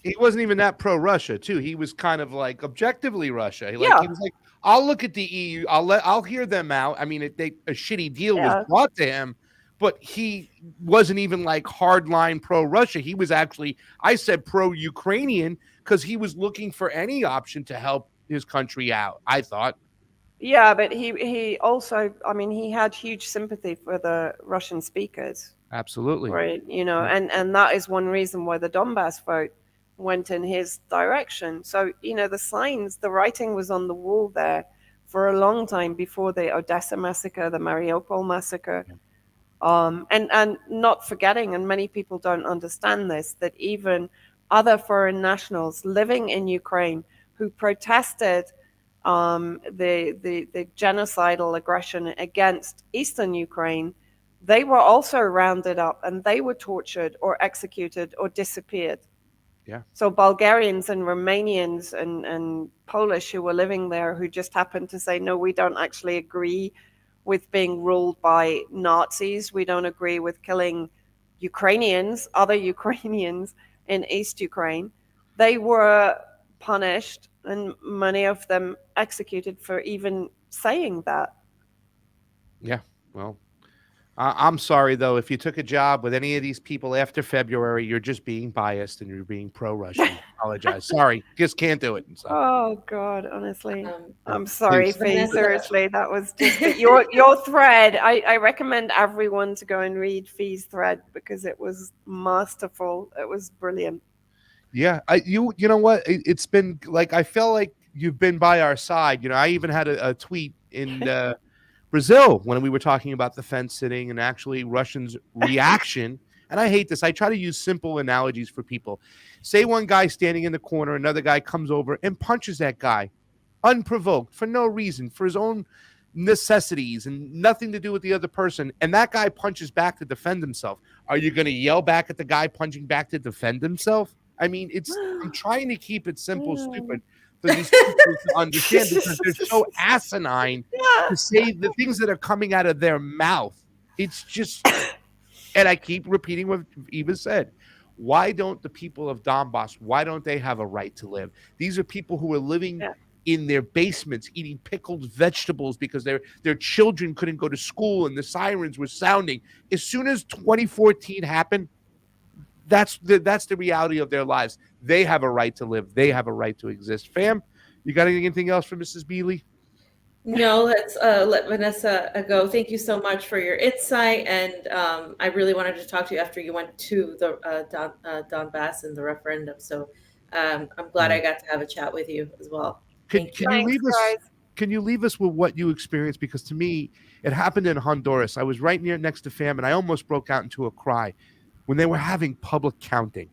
He wasn't even that pro-Russia, too. He was kind of like objectively Russia. He Yeah. was like, I'll look at the EU. I'll hear them out. I mean, a shitty deal was brought to him, but he wasn't even like hardline pro-Russia. He was actually, I said pro-Ukrainian because he was looking for any option to help his country out, I thought. Yeah, but he also, I mean, he had huge sympathy for the Russian speakers. Absolutely. Right. And that is one reason why the Donbass vote went in his direction. So, the writing was on the wall there for a long time before the Odessa massacre, the Mariupol massacre. And not forgetting, and many people don't understand this, that even other foreign nationals living in Ukraine who protested the genocidal aggression against Eastern Ukraine, they were also rounded up and they were tortured or executed or disappeared. Yeah. So Bulgarians and Romanians and Polish who were living there who just happened to say, no, we don't actually agree with being ruled by Nazis. We don't agree with killing Ukrainians, other Ukrainians in East Ukraine. They were punished and many of them executed for even saying that. Yeah, well, I'm sorry, though. If you took a job with any of these people after February, you're just being biased and you're being pro-Russian. Apologize. Sorry. Just can't do it. So. Oh, God, honestly. I'm Please. sorry, Fee. Vanessa. Seriously, that was just your thread. I recommend everyone to go and read Fee's thread because it was masterful. It was brilliant. Yeah. You know what? It's been like, I felt like you've been by our side. I even had a tweet in Brazil when we were talking about the fence sitting and actually Russians' reaction. And I hate this. I try to use simple analogies for people. Say one guy standing in the corner, another guy comes over and punches that guy unprovoked for no reason, for his own necessities and nothing to do with the other person. And that guy punches back to defend himself. Are you going to yell back at the guy punching back to defend himself? I mean, I'm trying to keep it simple, stupid. For these people to understand because they're so asinine to say the things that are coming out of their mouth. It's just, and I keep repeating what Eva said. Why don't the people of Donbass, why don't they have a right to live? These are people who are living in their basements, eating pickled vegetables because their children couldn't go to school and the sirens were sounding. As soon as 2014 happened, that's the reality of their lives. They have a right to live. They have a right to exist. Fam, you got anything else for Mrs. Beeley? No, let's let Vanessa go. Thank you so much for your insight. And I really wanted to talk to you after you went to the Donbass and the referendum. So I'm glad I got to have a chat with you as well. Can you leave us with what you experienced? Because to me, it happened in Honduras. I was right next to Fam, and I almost broke out into a cry when they were having public counting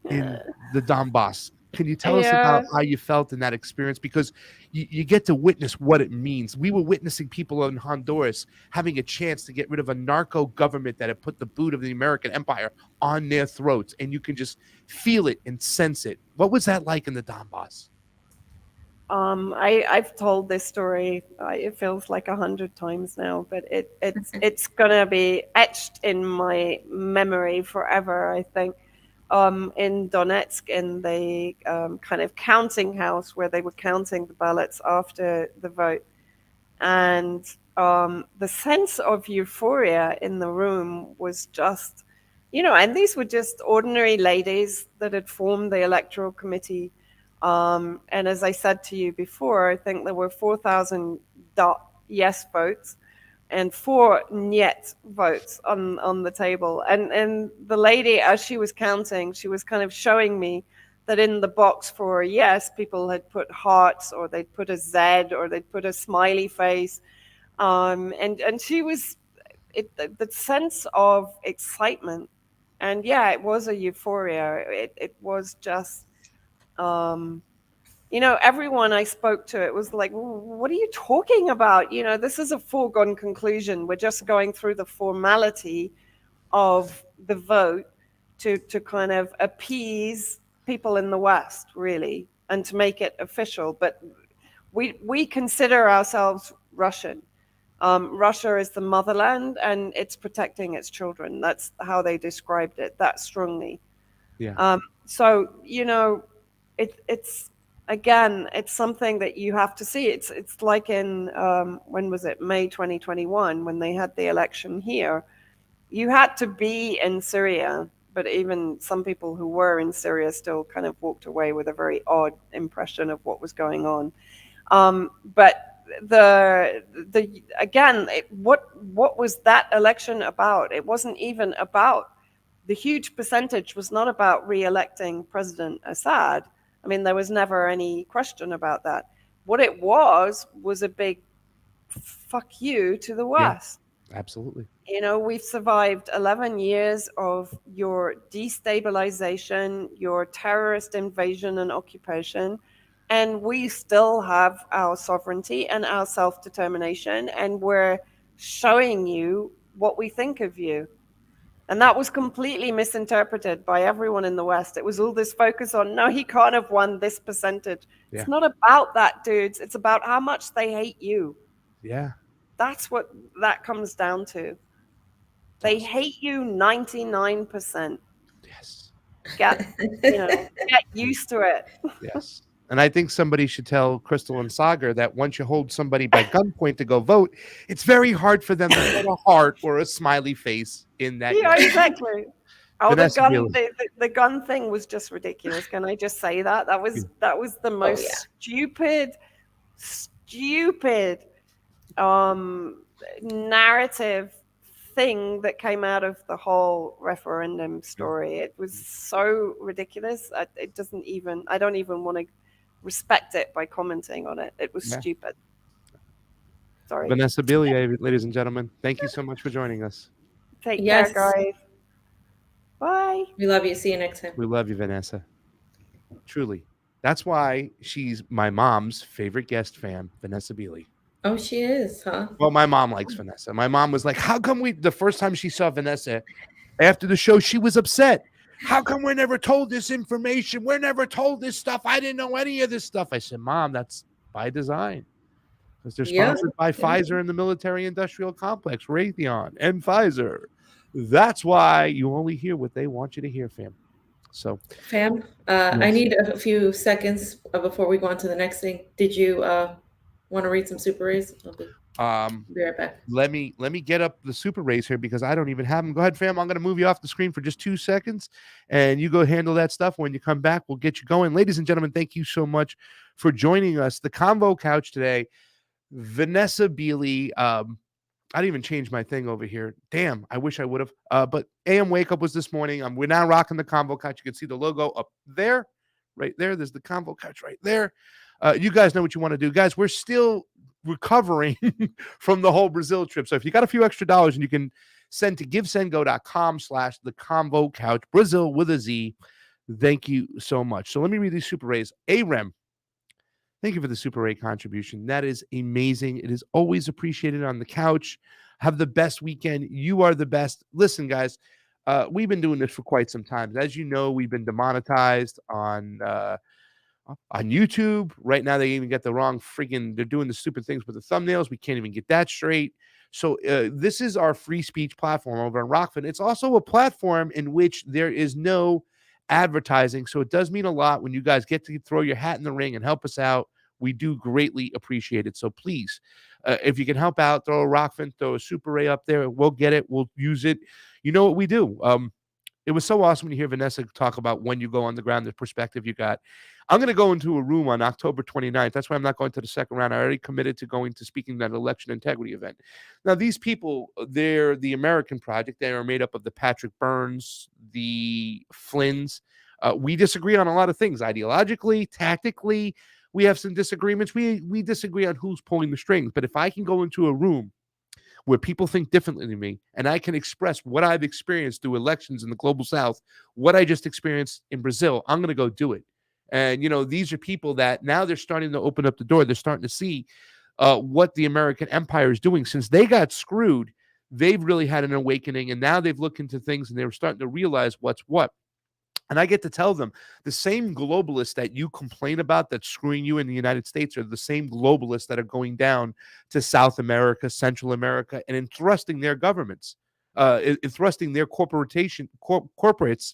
in the Donbass. Can you tell us about how you felt in that experience? Because you get to witness what it means. We were witnessing people in Honduras having a chance to get rid of a narco government that had put the boot of the American empire on their throats, and you can just feel it and sense it. What was that like in the Donbass? I've told this story. It feels like 100 times now, but it's gonna be etched in my memory forever, I think. In Donetsk, in the kind of counting house where they were counting the ballots after the vote, and the sense of euphoria in the room was just, and these were just ordinary ladies that had formed the electoral committee. And as I said to you before, I think there were 4,000 yes votes and 4 niet votes on the table. And the lady, as she was counting, she was kind of showing me that in the box for yes, people had put hearts, or they'd put a Z, or they'd put a smiley face. And she was, the sense of excitement. And yeah, it was a euphoria. It was just, everyone I spoke to, it was like, what are you talking about? This is a foregone conclusion. We're just going through the formality of the vote to kind of appease people in the West, really, and to make it official. But we consider ourselves Russian. Russia is the motherland and it's protecting its children. That's how they described it that strongly. Yeah. So, it's again, it's something that you have to see. It's like in, when was it? May 2021, when they had the election here. You had to be in Syria, but even some people who were in Syria still kind of walked away with a very odd impression of what was going on. But what was that election about? It wasn't even about, the huge percentage was not about re-electing President Assad. I mean, there was never any question about that. What it was a big fuck you to the West. Yeah, absolutely. We've survived 11 years of your destabilization, your terrorist invasion and occupation, and we still have our sovereignty and our self-determination, and we're showing you what we think of you. And that was completely misinterpreted by everyone in the West. It was all this focus on, no, he can't have won this percentage. Yeah. It's not about that, dudes. It's about how much they hate you. Yeah. That's what that comes down to. They hate you 99%. Yes. Get used to it. Yes. And I think somebody should tell Crystal and Sagar that once you hold somebody by gunpoint to go vote, it's very hard for them to put a heart or a smiley face in that. Yeah, exactly. Oh, Vanessa, the gun thing was just ridiculous. Can I just say that? That was the most stupid narrative thing that came out of the whole referendum story. It was so ridiculous. I don't even want to respect it by commenting on it. It was stupid. Sorry. Vanessa Beeley, ladies and gentlemen, thank you so much for joining us. Take care, guys. Bye. We love you. See you next time. We love you, Vanessa. Truly. That's why she's my mom's favorite guest fan, Vanessa Beeley. Oh, she is, huh? Well, my mom likes Vanessa. My mom was like, how come the first time she saw Vanessa after the show, she was upset. How come we're never told this information? We're never told this stuff. I didn't know any of this stuff. I said, Mom, that's by design. Because they're sponsored by Pfizer and the military industrial complex, Raytheon and Pfizer. That's why you only hear what they want you to hear, fam. So, fam, I need a few seconds before we go on to the next thing. Did you want to read some Super Rays? I'll be right back. Let me get up the Super Rays here because I don't even have them. Go ahead, fam. I'm going to move you off the screen for just 2 seconds, and you go handle that stuff. When you come back, we'll get you going. Ladies and gentlemen, thank you so much for joining us. The Convo Couch today, Vanessa Beeley. I didn't even change my thing over here. Damn, I wish I would have. But AM Wake Up was this morning. We're now rocking the Convo Couch. You can see the logo up there, right there. There's the Convo Couch right there. You guys know what you want to do. Guys, we're still recovering from the whole Brazil trip. So if you got a few extra dollars and you can send to givesendgo.com/theconvocouch, Brazil with a Z. Thank you so much. So let me read these Super Rays. AREM, thank you for the Super Ray contribution. That is amazing. It is always appreciated on the couch. Have the best weekend. You are the best. Listen, guys, we've been doing this for quite some time. As you know, we've been demonetized on YouTube. Right now, they even get the wrong they're doing the stupid things with the thumbnails. We can't even get that straight. So this is our free speech platform over on Rockfin. It's also a platform in which there is no advertising. So it does mean a lot when you guys get to throw your hat in the ring and help us out. We do greatly appreciate it. So please, if you can help out, throw a Rockfin, throw a Super Ray up there. We'll get it. We'll use it. You know what we do. It was so awesome to hear Vanessa talk about when you go on the ground, the perspective you got. I'm going to go into a room on October 29th. That's why I'm not going to the second round. I already committed to going to speaking at an election integrity event. Now, these people, they're the American Project. They are made up of the Patrick Burns, the Flynns. We disagree on a lot of things, ideologically, tactically. We have some disagreements. We disagree on who's pulling the strings. But if I can go into a room where people think differently than me, and I can express what I've experienced through elections in the global South, what I just experienced in Brazil, I'm going to go do it. And, these are people that now they're starting to open up the door. They're starting to see what the American empire is doing. Since they got screwed, they've really had an awakening, and now they've looked into things, and they're starting to realize what's what. And I get to tell them the same globalists that you complain about that's screwing you in the United States are the same globalists that are going down to South America, Central America, and entrusting their governments, entrusting their corporates,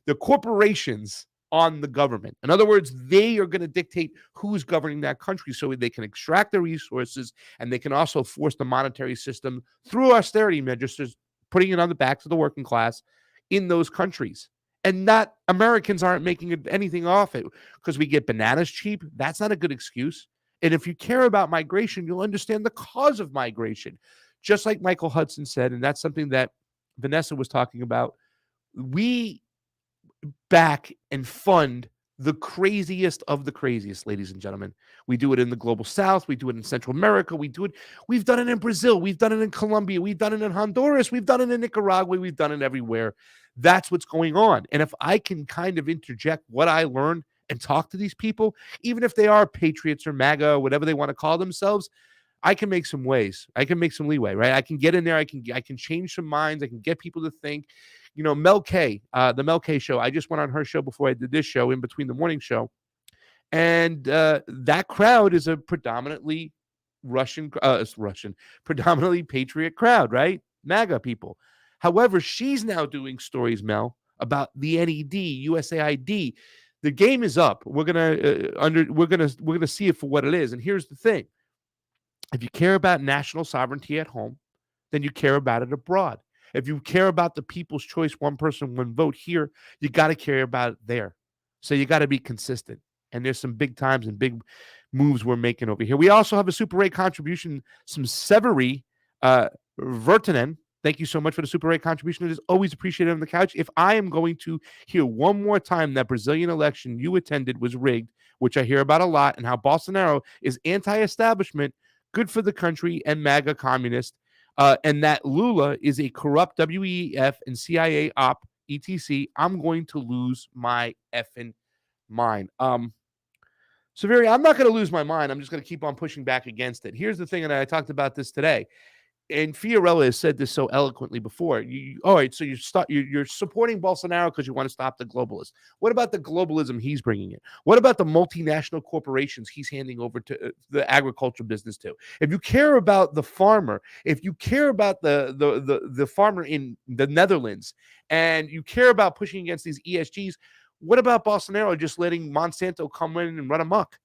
the corporations on the government. In other words, they are going to dictate who's governing that country so they can extract the resources, and they can also force the monetary system through austerity measures, putting it on the backs of the working class in those countries. And not Americans aren't making anything off it because we get bananas cheap. That's not a good excuse. And if you care about migration, you'll understand the cause of migration. Just like Michael Hudson said, and that's something that Vanessa was talking about, we back and fund the craziest of the craziest, ladies and gentlemen. We do it in the global south. We do it in Central America. We've done it in Brazil. We've done it in Colombia. We've done it in Honduras. We've done it in Nicaragua. We've done it everywhere. That's what's going on. And if I can kind of interject what I learned and talk to these people, even if they are patriots or MAGA or whatever they want to call themselves, I can make some ways. I can make some leeway, right? I can get in there. I can change some minds. I can get people to think. You know, Mel K, the Mel K show. I just went on her show before I did this show, in between the morning show, and that crowd is a predominantly predominantly patriot crowd, right? MAGA people. However, she's now doing stories, Mel, about the NED, USAID. The game is up. We're gonna see it for what it is. And here's the thing: if you care about national sovereignty at home, then you care about it abroad. If you care about the people's choice, one person, one vote here, you got to care about it there. So you got to be consistent. And there's some big times and big moves we're making over here. We also have a Super 8 contribution, some Severi Vertinen. Thank you so much for the Super 8 contribution. It is always appreciated on the couch. If I am going to hear one more time that Brazilian election you attended was rigged, which I hear about a lot, and how Bolsonaro is anti-establishment, good for the country and MAGA communist, and that Lula is a corrupt WEF and CIA op, etc., I'm going to lose my effing mind. Severi, I'm not going to lose my mind. I'm just going to keep on pushing back against it. Here's the thing, and I talked about this today, and Fiorella has said this so eloquently before. All right, so you're supporting Bolsonaro because you want to stop the globalists. What about the globalism he's bringing in? What about the multinational corporations he's handing over to the agriculture business to? If you care about the farmer, if you care about the farmer in the Netherlands, and you care about pushing against these ESGs, what about Bolsonaro just letting Monsanto come in and run amok?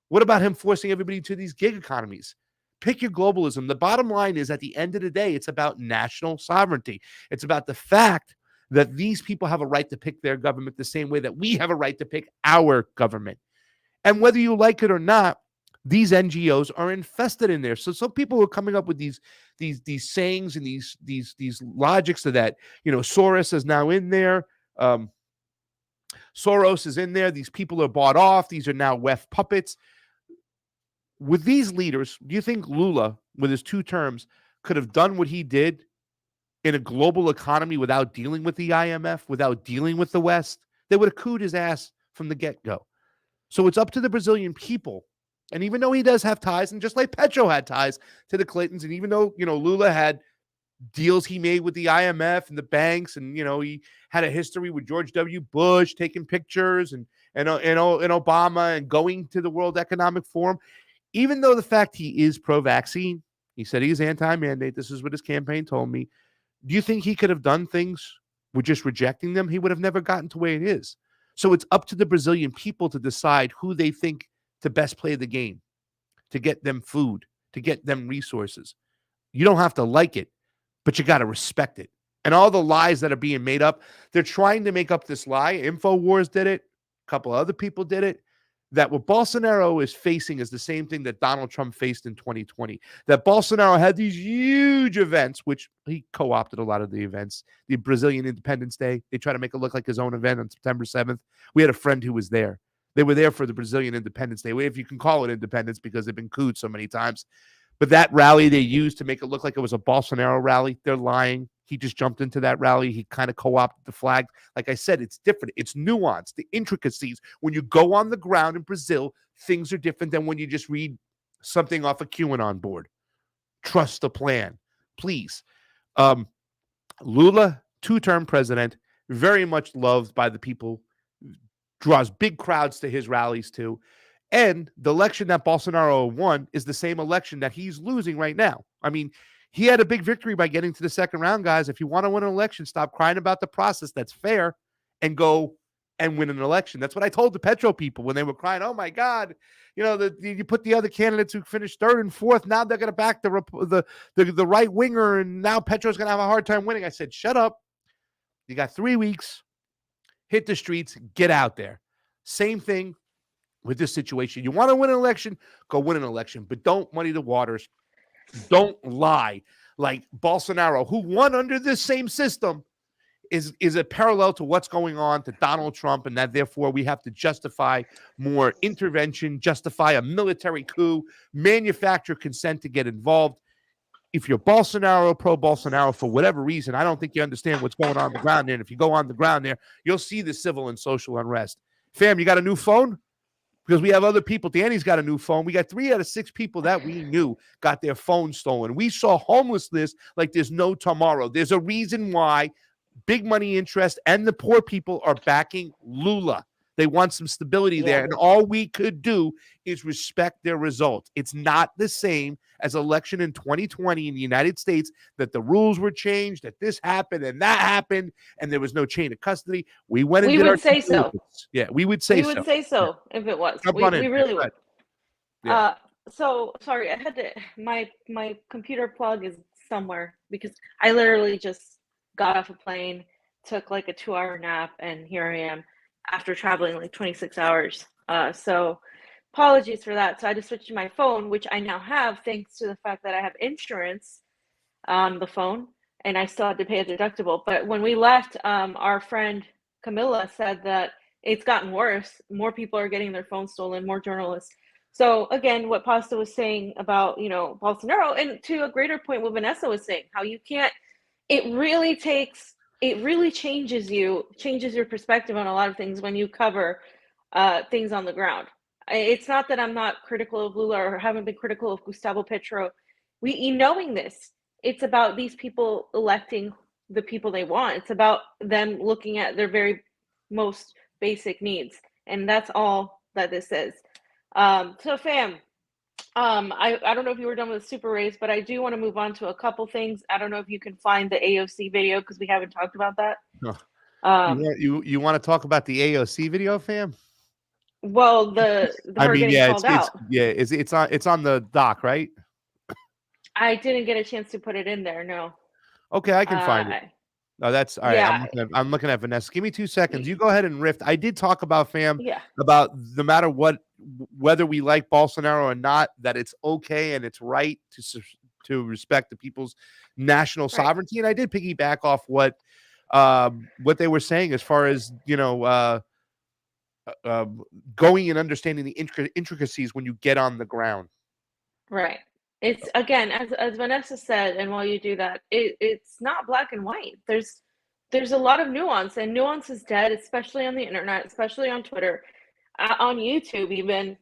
What about him forcing everybody to these gig economies? Pick your globalism. The bottom line is, at the end of the day, it's about national sovereignty. It's about the fact that these people have a right to pick their government the same way that we have a right to pick our government. And whether you like it or not, these NGOs are infested in there. So some people are coming up with these sayings and these logics to that. You know, Soros is now in there. Soros is in there. These people are bought off. These are now WEF puppets. With these leaders, do you think Lula, with his 2 terms, could have done what he did in a global economy without dealing with the IMF, without dealing with the West? They would have cooed his ass from the get-go. So it's up to the Brazilian people. And even though he does have ties, and just like Petro had ties to the Clintons, and even though, you know, Lula had deals he made with the IMF and the banks, and, you know, he had a history with George W. Bush taking pictures and Obama and going to the World Economic Forum, even though the fact he is pro-vaccine, he said he's anti-mandate. This is what his campaign told me. Do you think he could have done things with just rejecting them? He would have never gotten to where it is. So it's up to the Brazilian people to decide who they think to best play the game, to get them food, to get them resources. You don't have to like it, but you got to respect it. And all the lies that are being made up, they're trying to make up this lie. InfoWars did it. A couple of other people did it. That what Bolsonaro is facing is the same thing that Donald Trump faced in 2020. That Bolsonaro had these huge events, which he co-opted a lot of the events. The Brazilian Independence Day, they try to make it look like his own event on September 7th. We had a friend who was there. They were there for the Brazilian Independence Day, if you can call it independence, because they've been cooed so many times. But that rally they used to make it look like it was a Bolsonaro rally, they're lying. He just jumped into that rally. He kind of co-opted the flag. Like I said, it's different. It's nuanced, the intricacies. When you go on the ground in Brazil, things are different than when you just read something off a QAnon board. Trust the plan, please. Lula, 2-term president, very much loved by the people, draws big crowds to his rallies too. And the election that Bolsonaro won is the same election that he's losing right now. I mean, he had a big victory by getting to the second round, guys. If you want to win an election, stop crying about the process. That's fair, and go and win an election. That's what I told the Petro people when they were crying. Oh my God, you put the other candidates who finished third and fourth. Now they're going to back the right winger, and now Petro's going to have a hard time winning. I said, shut up. You got 3 weeks. Hit the streets. Get out there. Same thing with this situation. You want to win an election, go win an election, but don't muddy the waters. Don't lie. Like Bolsonaro, who won under this same system, is a parallel to what's going on to Donald Trump, and that therefore we have to justify more intervention, justify a military coup, manufacture consent to get involved. If you're Bolsonaro, pro-Bolsonaro, for whatever reason, I don't think you understand what's going on the ground there. And if you go on the ground there, you'll see the civil and social unrest. Fam, you got a new phone? Because we have other people. Danny's got a new phone. We got 3 out of 6 people that we knew got their phone stolen. We saw homelessness like there's no tomorrow. There's a reason why big money interest and the poor people are backing Lula. They want some stability there. And all we could do is respect their results. It's not the same as election in 2020 in the United States, that the rules were changed, that this happened and that happened, and there was no chain of custody. We went and We did would our say so. diligence. Yeah, we would say so. We would say so if it was. Jump We on in. really Go would. ahead. Yeah. So sorry, I had to. My computer plug is somewhere because I literally just got off a plane, took like a 2-hour nap, and here I am after traveling like 26 hours. So apologies for that. So I had to switch to my phone, which I now have thanks to the fact that I have insurance on the phone, and I still had to pay a deductible. But when we left, our friend Camilla said that it's gotten worse. More people are getting their phones stolen, more journalists. So again, what Pasta was saying about, Bolsonaro, and to a greater point, what Vanessa was saying, how you can't, it really changes your perspective on a lot of things when you cover things on the ground. It's not that I'm not critical of Lula or haven't been critical of Gustavo Petro. Knowing this, it's about these people electing the people they want. It's about them looking at their very most basic needs. And that's all that this is. So fam, I don't know if you were done with the super raise, but I do want to move on to a couple things. I don't know if you can find the AOC video because we haven't talked about that. You want to talk about the AOC video, fam? Well, the her getting called out. It's on the doc, right? I didn't get a chance to put it in there. No. Okay, I can find it. No, that's all right. Yeah. I'm looking at Vanessa. Give me 2 seconds. You go ahead and riff. I did talk about, fam, Yeah. about no matter whether we like Bolsonaro or not, that it's okay and it's right to respect the people's national sovereignty. And I did piggyback off what they were saying as far as going and understanding the intricacies when you get on the ground. Right. It's again, as Vanessa said, and while you do that, it's not black and white. There's a lot of nuance, and nuance is dead, especially on the internet, especially on Twitter, on YouTube even.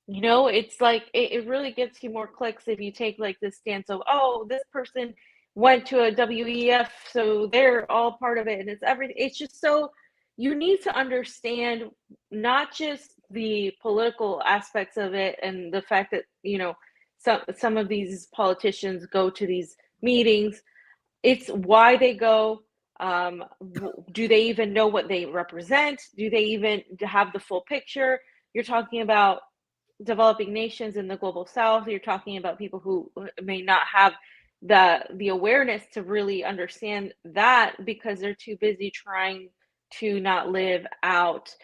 It's like it really gets you more clicks if you take like this stance of, oh, this person went to a WEF, so they're all part of it, and it's everything. It's just so you need to understand not just the political aspects of it and the fact that some of these politicians go to these meetings. It's why they go. Do they even know what they represent? Do they even have the full picture? You're talking about developing nations in the global south. You're talking about people who may not have the awareness to really understand that because they're too busy trying to not live out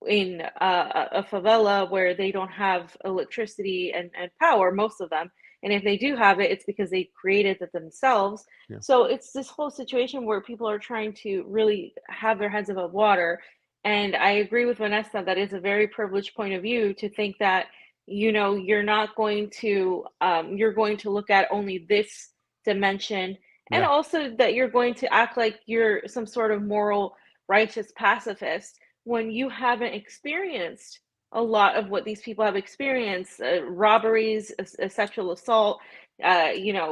in a favela where they don't have electricity and power, most of them. And if they do have it, it's because they created it themselves. Yeah. So it's this whole situation where people are trying to really have their heads above water. And I agree with Vanessa that it's a very privileged point of view to think that, you're not going to, you're going to look at only this dimension. Yeah. And also that you're going to act like you're some sort of moral, righteous pacifist when you haven't experienced a lot of what these people have experienced, robberies, sexual assault,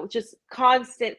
just constant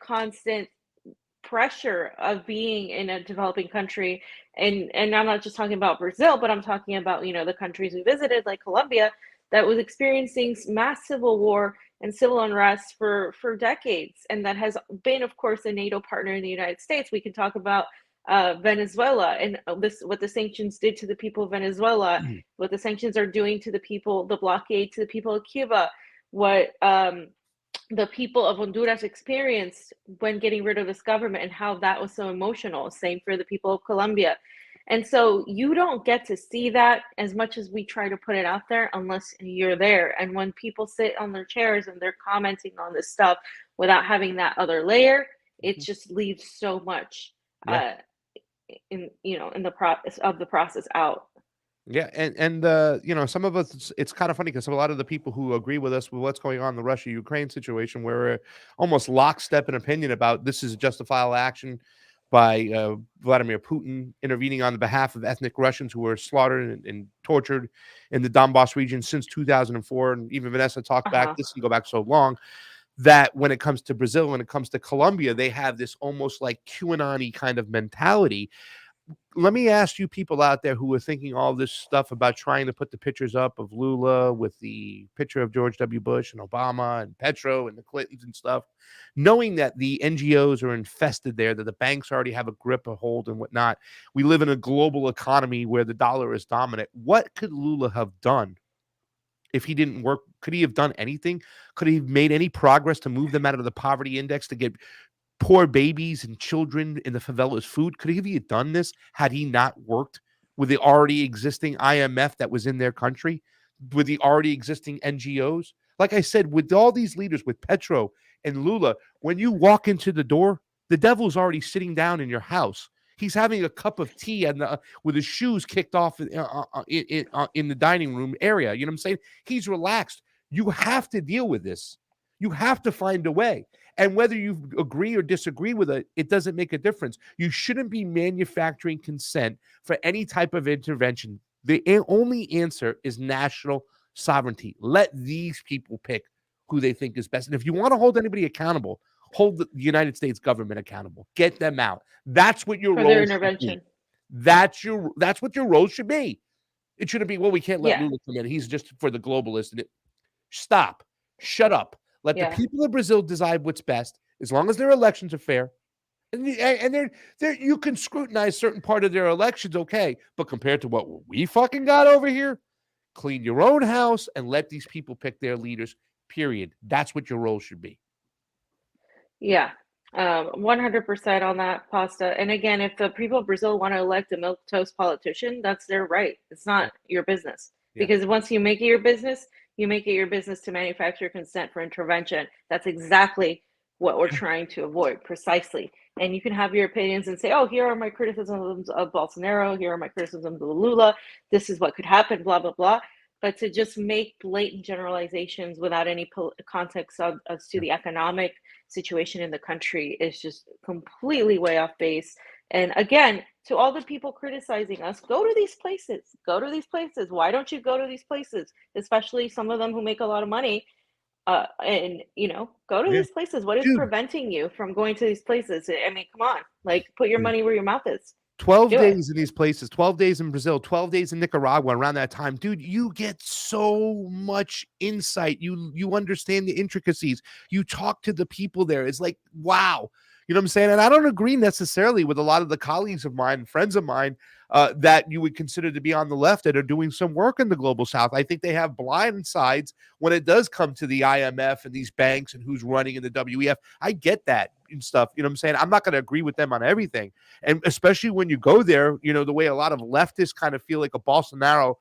pressure of being in a developing country, and I'm not just talking about Brazil, but I'm talking about, the countries we visited, like Colombia, that was experiencing mass civil war and civil unrest for decades, and that has been, of course, a NATO partner in the United States. We can talk about Venezuela and what the sanctions did to the people of Venezuela, what the sanctions are doing to the people, the blockade to the people of Cuba, what the people of Honduras experienced when getting rid of this government, and how that was so emotional. Same for the people of Colombia. And so you don't get to see that, as much as we try to put it out there, unless you're there. And when people sit on their chairs and they're commenting on this stuff without having that other layer, it just leaves so much in the process out. Yeah, and some of us, it's kind of funny because a lot of the people who agree with us with what's going on in the Russia-Ukraine situation, where we're almost lockstep in opinion about this is justifiable action by Vladimir Putin intervening on the behalf of ethnic Russians who were slaughtered and tortured in the Donbass region since 2004, and even Vanessa talked back. This can go back so long that when it comes to Brazil, when it comes to Colombia, they have this almost like QAnon-y kind of mentality. Let me ask you people out there who are thinking all this stuff about trying to put the pictures up of Lula with the picture of George W. Bush and Obama and Petro and the Clintons and stuff, knowing that the NGOs are infested there, that the banks already have a grip, a hold, and whatnot. We live in a global economy where the dollar is dominant. What could Lula have done if he didn't work? Could he have done anything? Could he have made any progress to move them out of the poverty index, to get poor babies and children in the favelas food? Could he have done this had he not worked with the already existing IMF that was in their country, with the already existing NGOs? Like I said, with all these leaders, with Petro and Lula, when you walk into the door, the devil's already sitting down in your house. He's having a cup of tea with his shoes kicked off in the dining room area. You know what I'm saying? He's relaxed. You have to deal with this. You have to find a way. And whether you agree or disagree with it, it doesn't make a difference. You shouldn't be manufacturing consent for any type of intervention. The only answer is national sovereignty. Let these people pick who they think is best. And if you want to hold anybody accountable, hold the United States government accountable. Get them out. That's what your role their intervention. That's what your role should be. It shouldn't be, well, we can't let Lula come in. He's just for the globalists. And stop. Shut up. Let the people of Brazil decide what's best, as long as their elections are fair. And you can scrutinize certain part of their elections, okay, but compared to what we fucking got over here, clean your own house and let these people pick their leaders, period. That's what your role should be. Yeah, 100% on that, Pasta. And again, if the people of Brazil want to elect a milquetoast politician, that's their right. It's not your business. Because once you make it your business, you make it your business to manufacture consent for intervention. That's exactly what we're trying to avoid, precisely. And you can have your opinions and say, oh, here are my criticisms of Bolsonaro. Here are my criticisms of Lula. This is what could happen, blah, blah, blah. But to just make blatant generalizations without any context as to the economic situation in the country is just completely way off base. And again, to all the people criticizing us, go to these places. Go to these places. Why don't you go to these places? Especially some of them who make a lot of money. And go to these places. What is preventing you from going to these places? I mean, come on, like put your money where your mouth is. 12 days in these places, 12 days in Brazil, 12 days in Nicaragua around that time. Dude, you get so much insight. You understand the intricacies. You talk to the people there. It's like, wow. You know what I'm saying? And I don't agree necessarily with a lot of the colleagues of mine, friends of mine, that you would consider to be on the left that are doing some work in the global south. I think they have blind sides when it does come to the IMF and these banks and who's running in the WEF. I get that and stuff. You know what I'm saying? I'm not going to agree with them on everything. And especially when you go there, the way a lot of leftists kind of feel like a Bolsonaro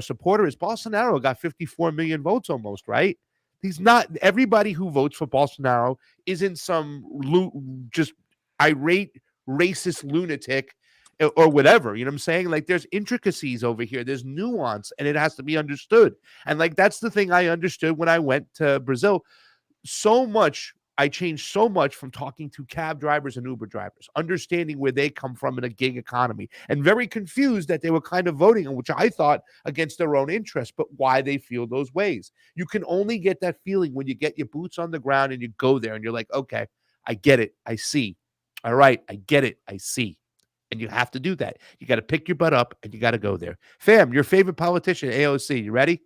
supporter is. Bolsonaro got 54 million votes almost, right? He's not, everybody who votes for Bolsonaro isn't some just irate, racist lunatic or whatever. You know what I'm saying? Like, there's intricacies over here. There's nuance, and it has to be understood. And like, that's the thing I understood when I went to Brazil. I changed so much from talking to cab drivers and Uber drivers, understanding where they come from in a gig economy, and very confused that they were kind of voting, which I thought against their own interests, but why they feel those ways. You can only get that feeling when you get your boots on the ground and you go there and you're like, okay, I get it. I see. All right, I get it. I see. And you have to do that. You got to pick your butt up and you got to go there. Fam, your favorite politician, AOC. You ready?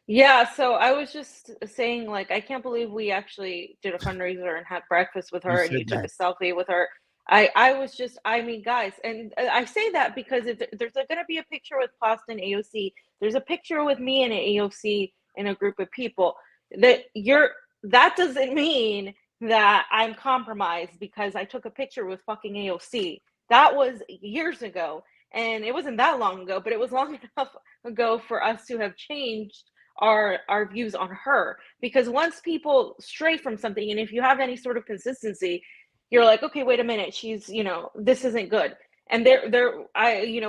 Yeah, so I was just saying, like, I can't believe we actually did a fundraiser and had breakfast with You her, and said you took that. a selfie with her. I was just, I mean, guys, and I say that because if there's going to be a picture with Pasta and AOC, there's a picture with me and an AOC in a group of people. That doesn't mean that I'm compromised because I took a picture with fucking AOC. That was years ago, and it wasn't that long ago, but it was long enough ago for us to have changed our views on her, because once people stray from something, and if you have any sort of consistency, you're like, okay, wait a minute, she's, this isn't good. And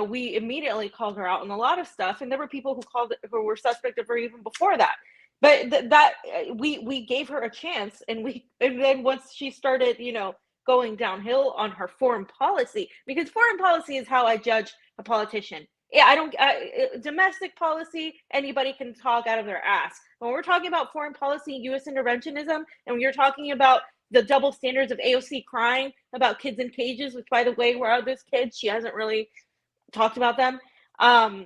we immediately called her out on a lot of stuff, and there were people who were suspect of her even before that. But we gave her a chance, and then once she started, going downhill on her foreign policy, because foreign policy is how I judge a politician. Yeah, domestic policy, anybody can talk out of their ass. When we're talking about foreign policy and U.S. interventionism, and you're talking about the double standards of AOC crying about kids in cages, which, by the way, where are those kids? She hasn't really talked about them. And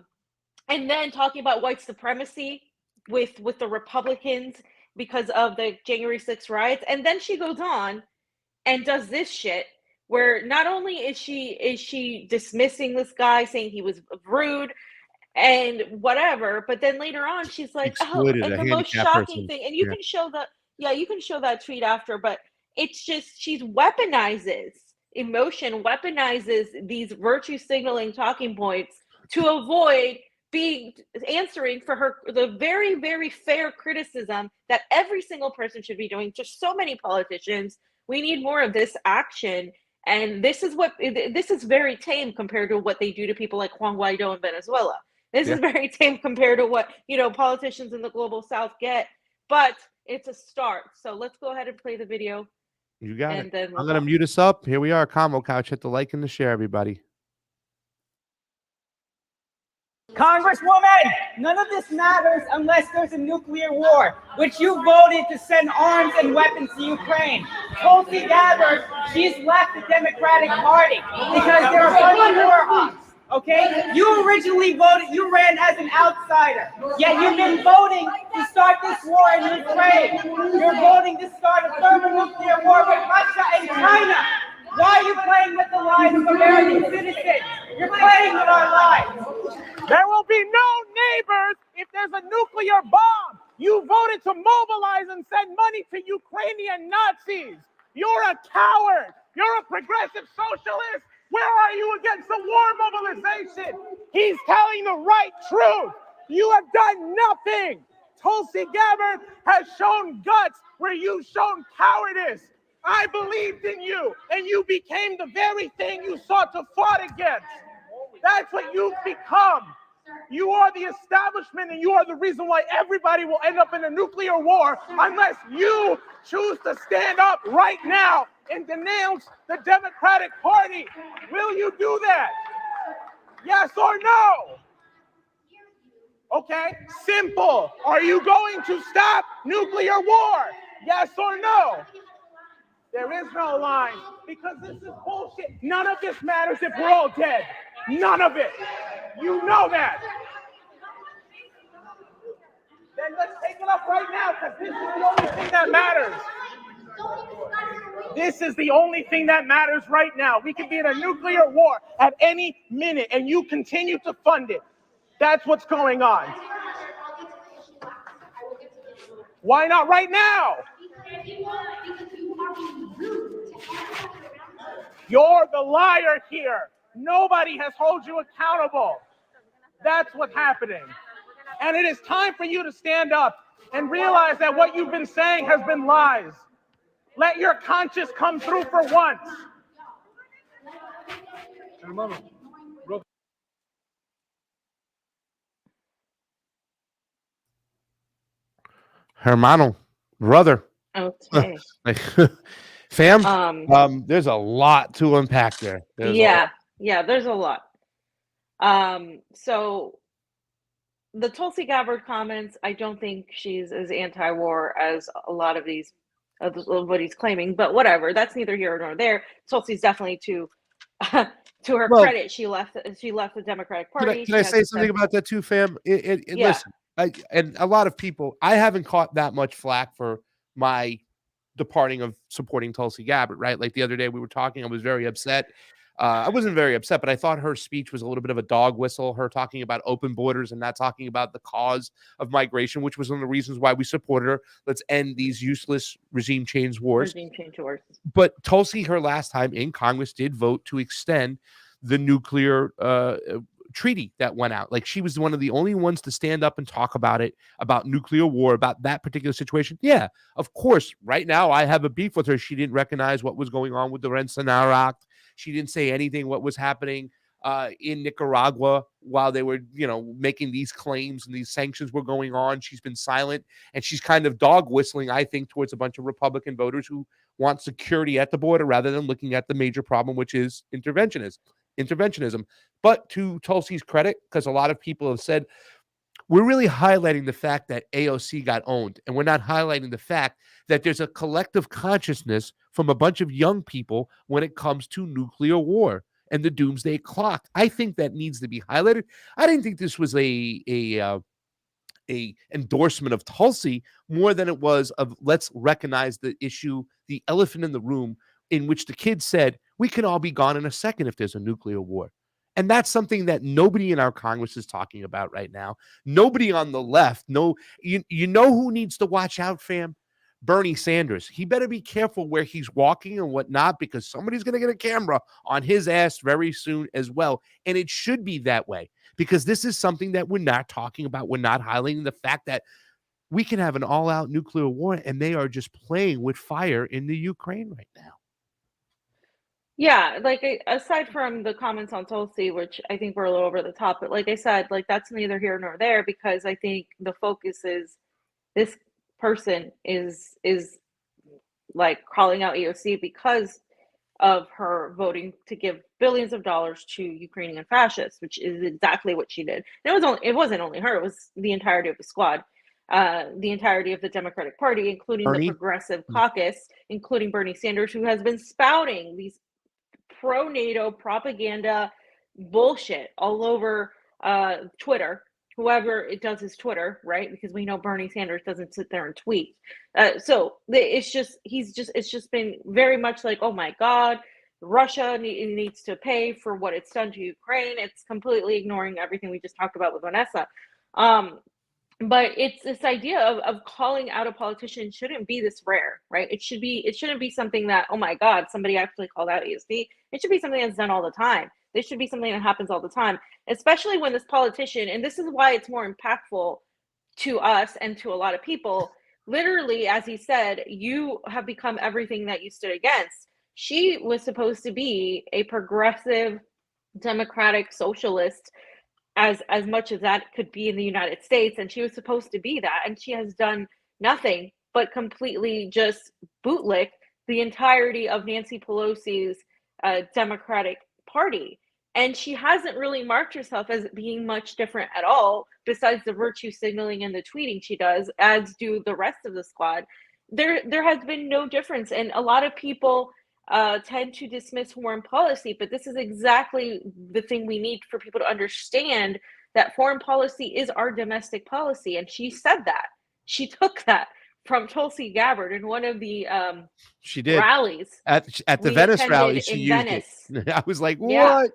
then talking about white supremacy with the Republicans because of the January 6th riots. And then she goes on and does this shit, where not only is she dismissing this guy, saying he was rude and whatever, but then later on she's like, Exploited a the most handicapped shocking person. thing, and you can show that tweet after, but it's just, she's weaponizes emotion, weaponizes these virtue signaling talking points to avoid answering for the very, very fair criticism that every single person should be doing. Just so many politicians. We need more of this action. And this is very tame compared to what they do to people like Juan Guaido in Venezuela. This is very tame compared to what, politicians in the global South get, but it's a start. So let's go ahead and play the video. You got it. Then I'm going to mute us up. Here we are, Combo Couch. Hit the like and the share, everybody. Congresswoman, none of this matters unless there's a nuclear war, which you voted to send arms and weapons to Ukraine. Tulsi Gabbard, she's left the Democratic Party because there are funding war hawks. Okay, you originally voted, you ran as an outsider, yet you've been voting to start this war in Ukraine. You're voting to start a thermonuclear war with Russia and China. Why are you playing with the lives of American citizens? You're playing with our lives. There will be no neighbors if there's a nuclear bomb. You voted to mobilize and send money to Ukrainian Nazis. You're a coward. You're a progressive socialist. Where are you against the war mobilization? He's telling the right truth. You have done nothing. Tulsi Gabbard has shown guts where you've shown cowardice. I believed in you, and you became the very thing you sought to fight against. That's what you've become. You are the establishment, and you are the reason why everybody will end up in a nuclear war unless you choose to stand up right now and denounce the Democratic Party. Will you do that? Yes or no? Okay, simple. Are you going to stop nuclear war? Yes or no? There is no line, because this is bullshit. None of this matters if we're all dead. None of it. You know that. Then let's take it up right now, because this is the only thing that matters. This is the only thing that matters right now. We could be in a nuclear war at any minute, and you continue to fund it. That's what's going on. Why not right now? You're the liar here. Nobody has held you accountable. That's what's happening. And it is time for you to stand up and realize that what you've been saying has been lies. Let your conscience come through for once. Hermano, brother. Okay. Fam, there's a lot to unpack there. There's a lot. So the Tulsi Gabbard comments, I don't think she's as anti-war as a lot of these of what he's claiming, but whatever. That's neither here nor there. Tulsi's definitely to her Well, credit, she left the Democratic Party. Can I say something about that too, fam? Yeah. Listen, and a lot of people, I haven't caught that much flack for my departing of supporting Tulsi Gabbard, right? Like the other day we were talking, I was very upset. I wasn't very upset, but I thought her speech was a little bit of a dog whistle, her talking about open borders and not talking about the cause of migration, which was one of the reasons why we supported her. Let's end these useless regime change wars. But Tulsi, her last time in Congress, did vote to extend the nuclear treaty that went out. Like, she was one of the only ones to stand up and talk about it, about nuclear war, about that particular situation. Yeah, of course. Right now, I have a beef with her. She didn't recognize what was going on with the Rensselaer. She didn't say anything what was happening in Nicaragua while they were, making these claims and these sanctions were going on. She's been silent, and she's kind of dog whistling, I think, towards a bunch of Republican voters who want security at the border rather than looking at the major problem, which is interventionism. But to Tulsi's credit, because a lot of people have said, we're really highlighting the fact that AOC got owned, and we're not highlighting the fact that there's a collective consciousness from a bunch of young people when it comes to nuclear war and the doomsday clock. I think that needs to be highlighted. I didn't think this was a endorsement of Tulsi more than it was of let's recognize the issue, the elephant in the room, in which the kids said, we can all be gone in a second if there's a nuclear war. And that's something that nobody in our Congress is talking about right now. Nobody on the left. No, you know who needs to watch out, fam? Bernie Sanders. He better be careful where he's walking and whatnot, because somebody's going to get a camera on his ass very soon as well. And it should be that way, because this is something that we're not talking about. We're not highlighting the fact that we can have an all-out nuclear war, and they are just playing with fire in the Ukraine right now. Yeah, like aside from the comments on Tulsi, which I think were a little over the top, but like I said, like that's neither here nor there, because I think the focus is this person is like calling out AOC because of her voting to give billions of dollars to Ukrainian fascists, which is exactly what she did. And it wasn't only her; it was the entirety of the squad, the entirety of the Democratic Party, including the Progressive Caucus, including Bernie Sanders, who has been spouting these pro-NATO propaganda bullshit all over Twitter. Whoever it does is Twitter, right? Because we know Bernie Sanders doesn't sit there and tweet. So it's just been very much like, oh my God, Russia needs to pay for what it's done to Ukraine. It's completely ignoring everything we just talked about with Vanessa. But it's this idea of calling out a politician shouldn't be this rare, right? It shouldn't be something that, oh my God, somebody actually called out AOC. It should be something that's done all the time. This should be something that happens all the time, especially when this politician, and this is why it's more impactful to us and to a lot of people, literally, as he said, you have become everything that you stood against. She was supposed to be a progressive, democratic, socialist, as much as that could be in the United States, and she was supposed to be that, and she has done nothing but completely just bootlick the entirety of Nancy Pelosi's Democratic Party. And she hasn't really marked herself as being much different at all, besides the virtue signaling and the tweeting she does, as do the rest of the squad. There has been no difference, and a lot of people tend to dismiss foreign policy, but this is exactly the thing we need for people to understand, that foreign policy is our domestic policy. And she said that. She took that from Tulsi Gabbard in one of the she did rallies at the Venice rally. She used Venice. It. I was like, what? Yeah.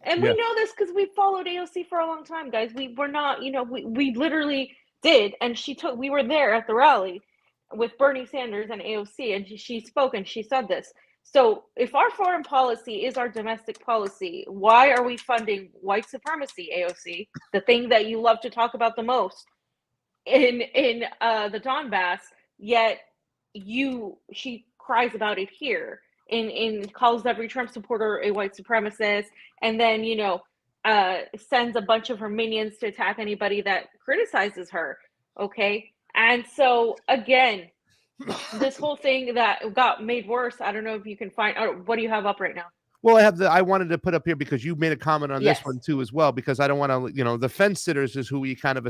And we know this because we followed AOC for a long time, guys. We were not, we literally did. And we were there at the rally with Bernie Sanders and AOC, and she spoke and she said this. So if our foreign policy is our domestic policy, why are we funding white supremacy, AOC, the thing that you love to talk about the most in the Donbass, yet she cries about it here and calls every Trump supporter a white supremacist, and then sends a bunch of her minions to attack anybody that criticizes her. Okay. And so again, this whole thing that got made worse, I don't know if you can find, what do you have up right now? Well, I wanted to put up here because you made a comment on this one too as well, because I don't want to, the fence sitters is who we kind of,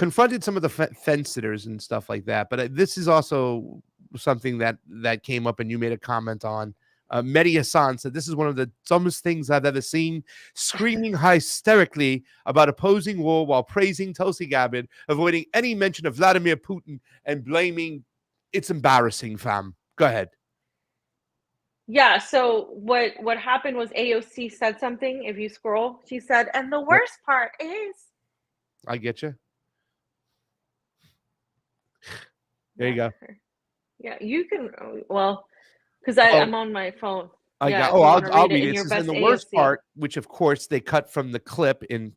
confronted some of the fence sitters and stuff like that. But this is also something that came up, and you made a comment on. Mehdi Hassan said, "This is one of the dumbest things I've ever seen. Screaming hysterically about opposing war while praising Tulsi Gabbard, avoiding any mention of Vladimir Putin and blaming. It's embarrassing, fam." Go ahead. Yeah, so what happened was AOC said something. If you scroll, she said, and the worst part is. I get you. There you go. Yeah, you can. Well, because I'm on my phone. I'll read it. It says, and the worst AOC. part, which of course they cut from the clip in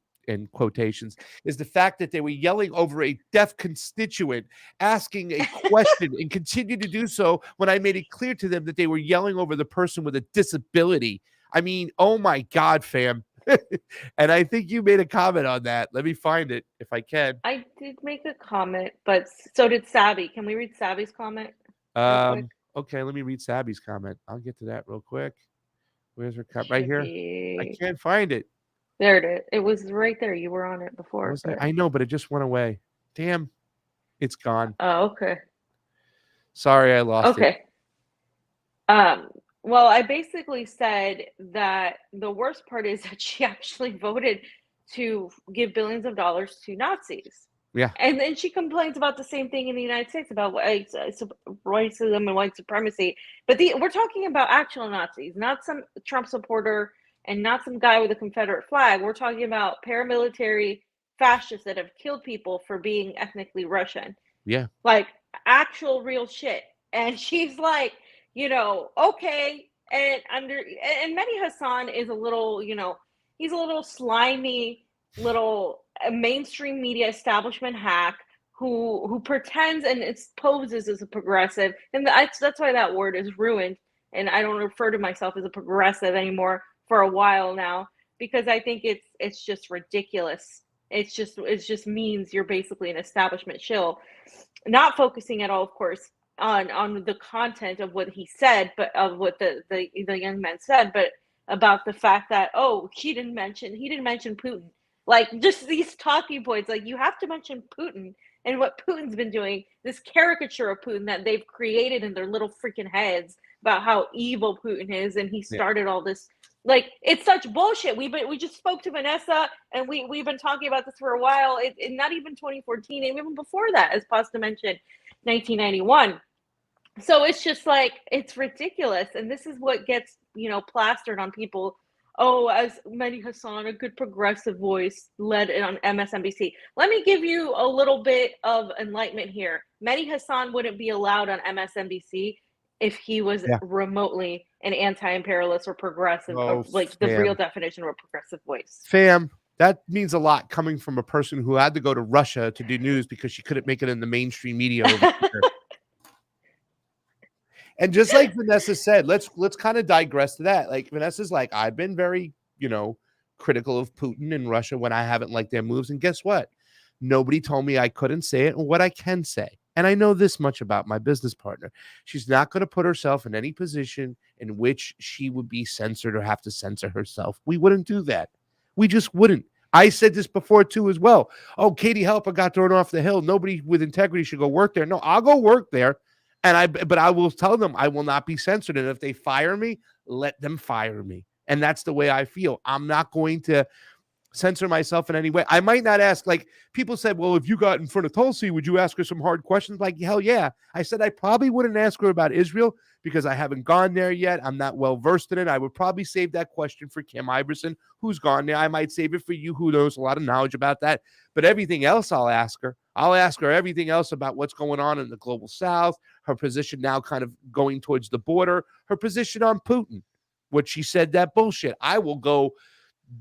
quotations, is the fact that they were yelling over a deaf constituent asking a question and continue to do so when I made it clear to them that they were yelling over the person with a disability. I mean, oh my God, fam. And I think you made a comment on that. Let me find it if I can. I did make a comment, but so did Savvy. Can we read Savvy's comment? Okay, let me read Sabby's comment. I'll get to that real quick. Where's her comment? Right here. I can't find it. There it is. It was right there. You were on it before. I know, but it just went away. Damn, it's gone. Oh, okay. Sorry, I lost it. Okay. Well, I basically said that the worst part is that she actually voted to give billions of dollars to Nazis. Yeah. And then she complains about the same thing in the United States about racism and white supremacy. But we're talking about actual Nazis, not some Trump supporter and not some guy with a Confederate flag. We're talking about paramilitary fascists that have killed people for being ethnically Russian. Yeah. Like actual real shit. And she's like, okay. And Mehdi Hassan is a little, he's a little slimy, little mainstream media establishment hack who pretends and poses as a progressive. And that's why that word is ruined. And I don't refer to myself as a progressive anymore for a while now, because I think it's just ridiculous. It just means you're basically an establishment shill, not focusing at all, of course, on the content of what he said, but of what the young man said, but about the fact that he didn't mention Putin. Like, just these talking points, like, you have to mention Putin and what Putin's been doing, this caricature of Putin that they've created in their little freaking heads about how evil Putin is, and he started all this. Like, it's such bullshit. We just spoke to Vanessa, and we've been talking about this for a while. Not even 2014, and even before that, as Pasta mentioned, 1991. So it's just like, it's ridiculous, and this is what gets plastered on people. Oh, as Mehdi Hassan, a good progressive voice, led it on MSNBC. Let me give you a little bit of enlightenment here. Mehdi Hassan wouldn't be allowed on MSNBC if he was remotely an anti-imperialist or progressive, the real definition of a progressive voice. Fam, that means a lot coming from a person who had to go to Russia to do news because she couldn't make it in the mainstream media over here. And just like Vanessa said, let's kind of digress to that. Like, Vanessa's like, I've been very, critical of Putin and Russia when I haven't liked their moves. And guess what? Nobody told me I couldn't say it, and what I can say. And I know this much about my business partner. She's not going to put herself in any position in which she would be censored or have to censor herself. We wouldn't do that. We just wouldn't. I said this before too as well. Oh, Katie Halper got thrown off the hill. Nobody with integrity should go work there. No, I'll go work there. But I will tell them I will not be censored. And if they fire me, let them fire me. And that's the way I feel. I'm not going to censor myself in any way. I might not ask, like people said, well, if you got in front of Tulsi, would you ask her some hard questions? Like, hell yeah. I said I probably wouldn't ask her about Israel because I haven't gone there yet. I'm not well versed in it. I would probably save that question for Kim Iverson, who's gone there. I might save it for you, who knows a lot of knowledge about that. But everything else I'll ask her. I'll ask her everything else about what's going on in the global south, her position now kind of going towards the border, her position on Putin, what she said, that bullshit. I will go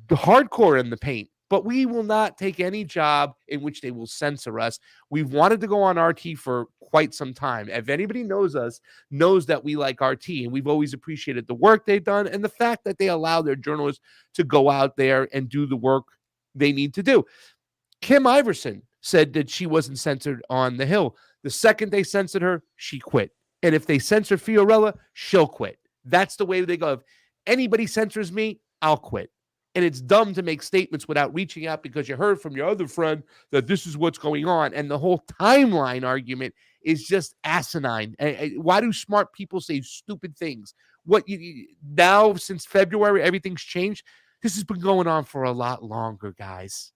hardcore in the paint, but we will not take any job in which they will censor us. We've wanted to go on RT for quite some time. If anybody knows us, knows that we like RT, and we've always appreciated the work they've done and the fact that they allow their journalists to go out there and do the work they need to do. Kim Iverson said that she wasn't censored on the Hill. The second they censored her, she quit. And if they censor Fiorella, she'll quit. That's the way they go. If anybody censors me, I'll quit. And it's dumb to make statements without reaching out because you heard from your other friend that this is what's going on. And the whole timeline argument is just asinine. Why do smart people say stupid things? Now, since February, everything's changed. This has been going on for a lot longer, guys.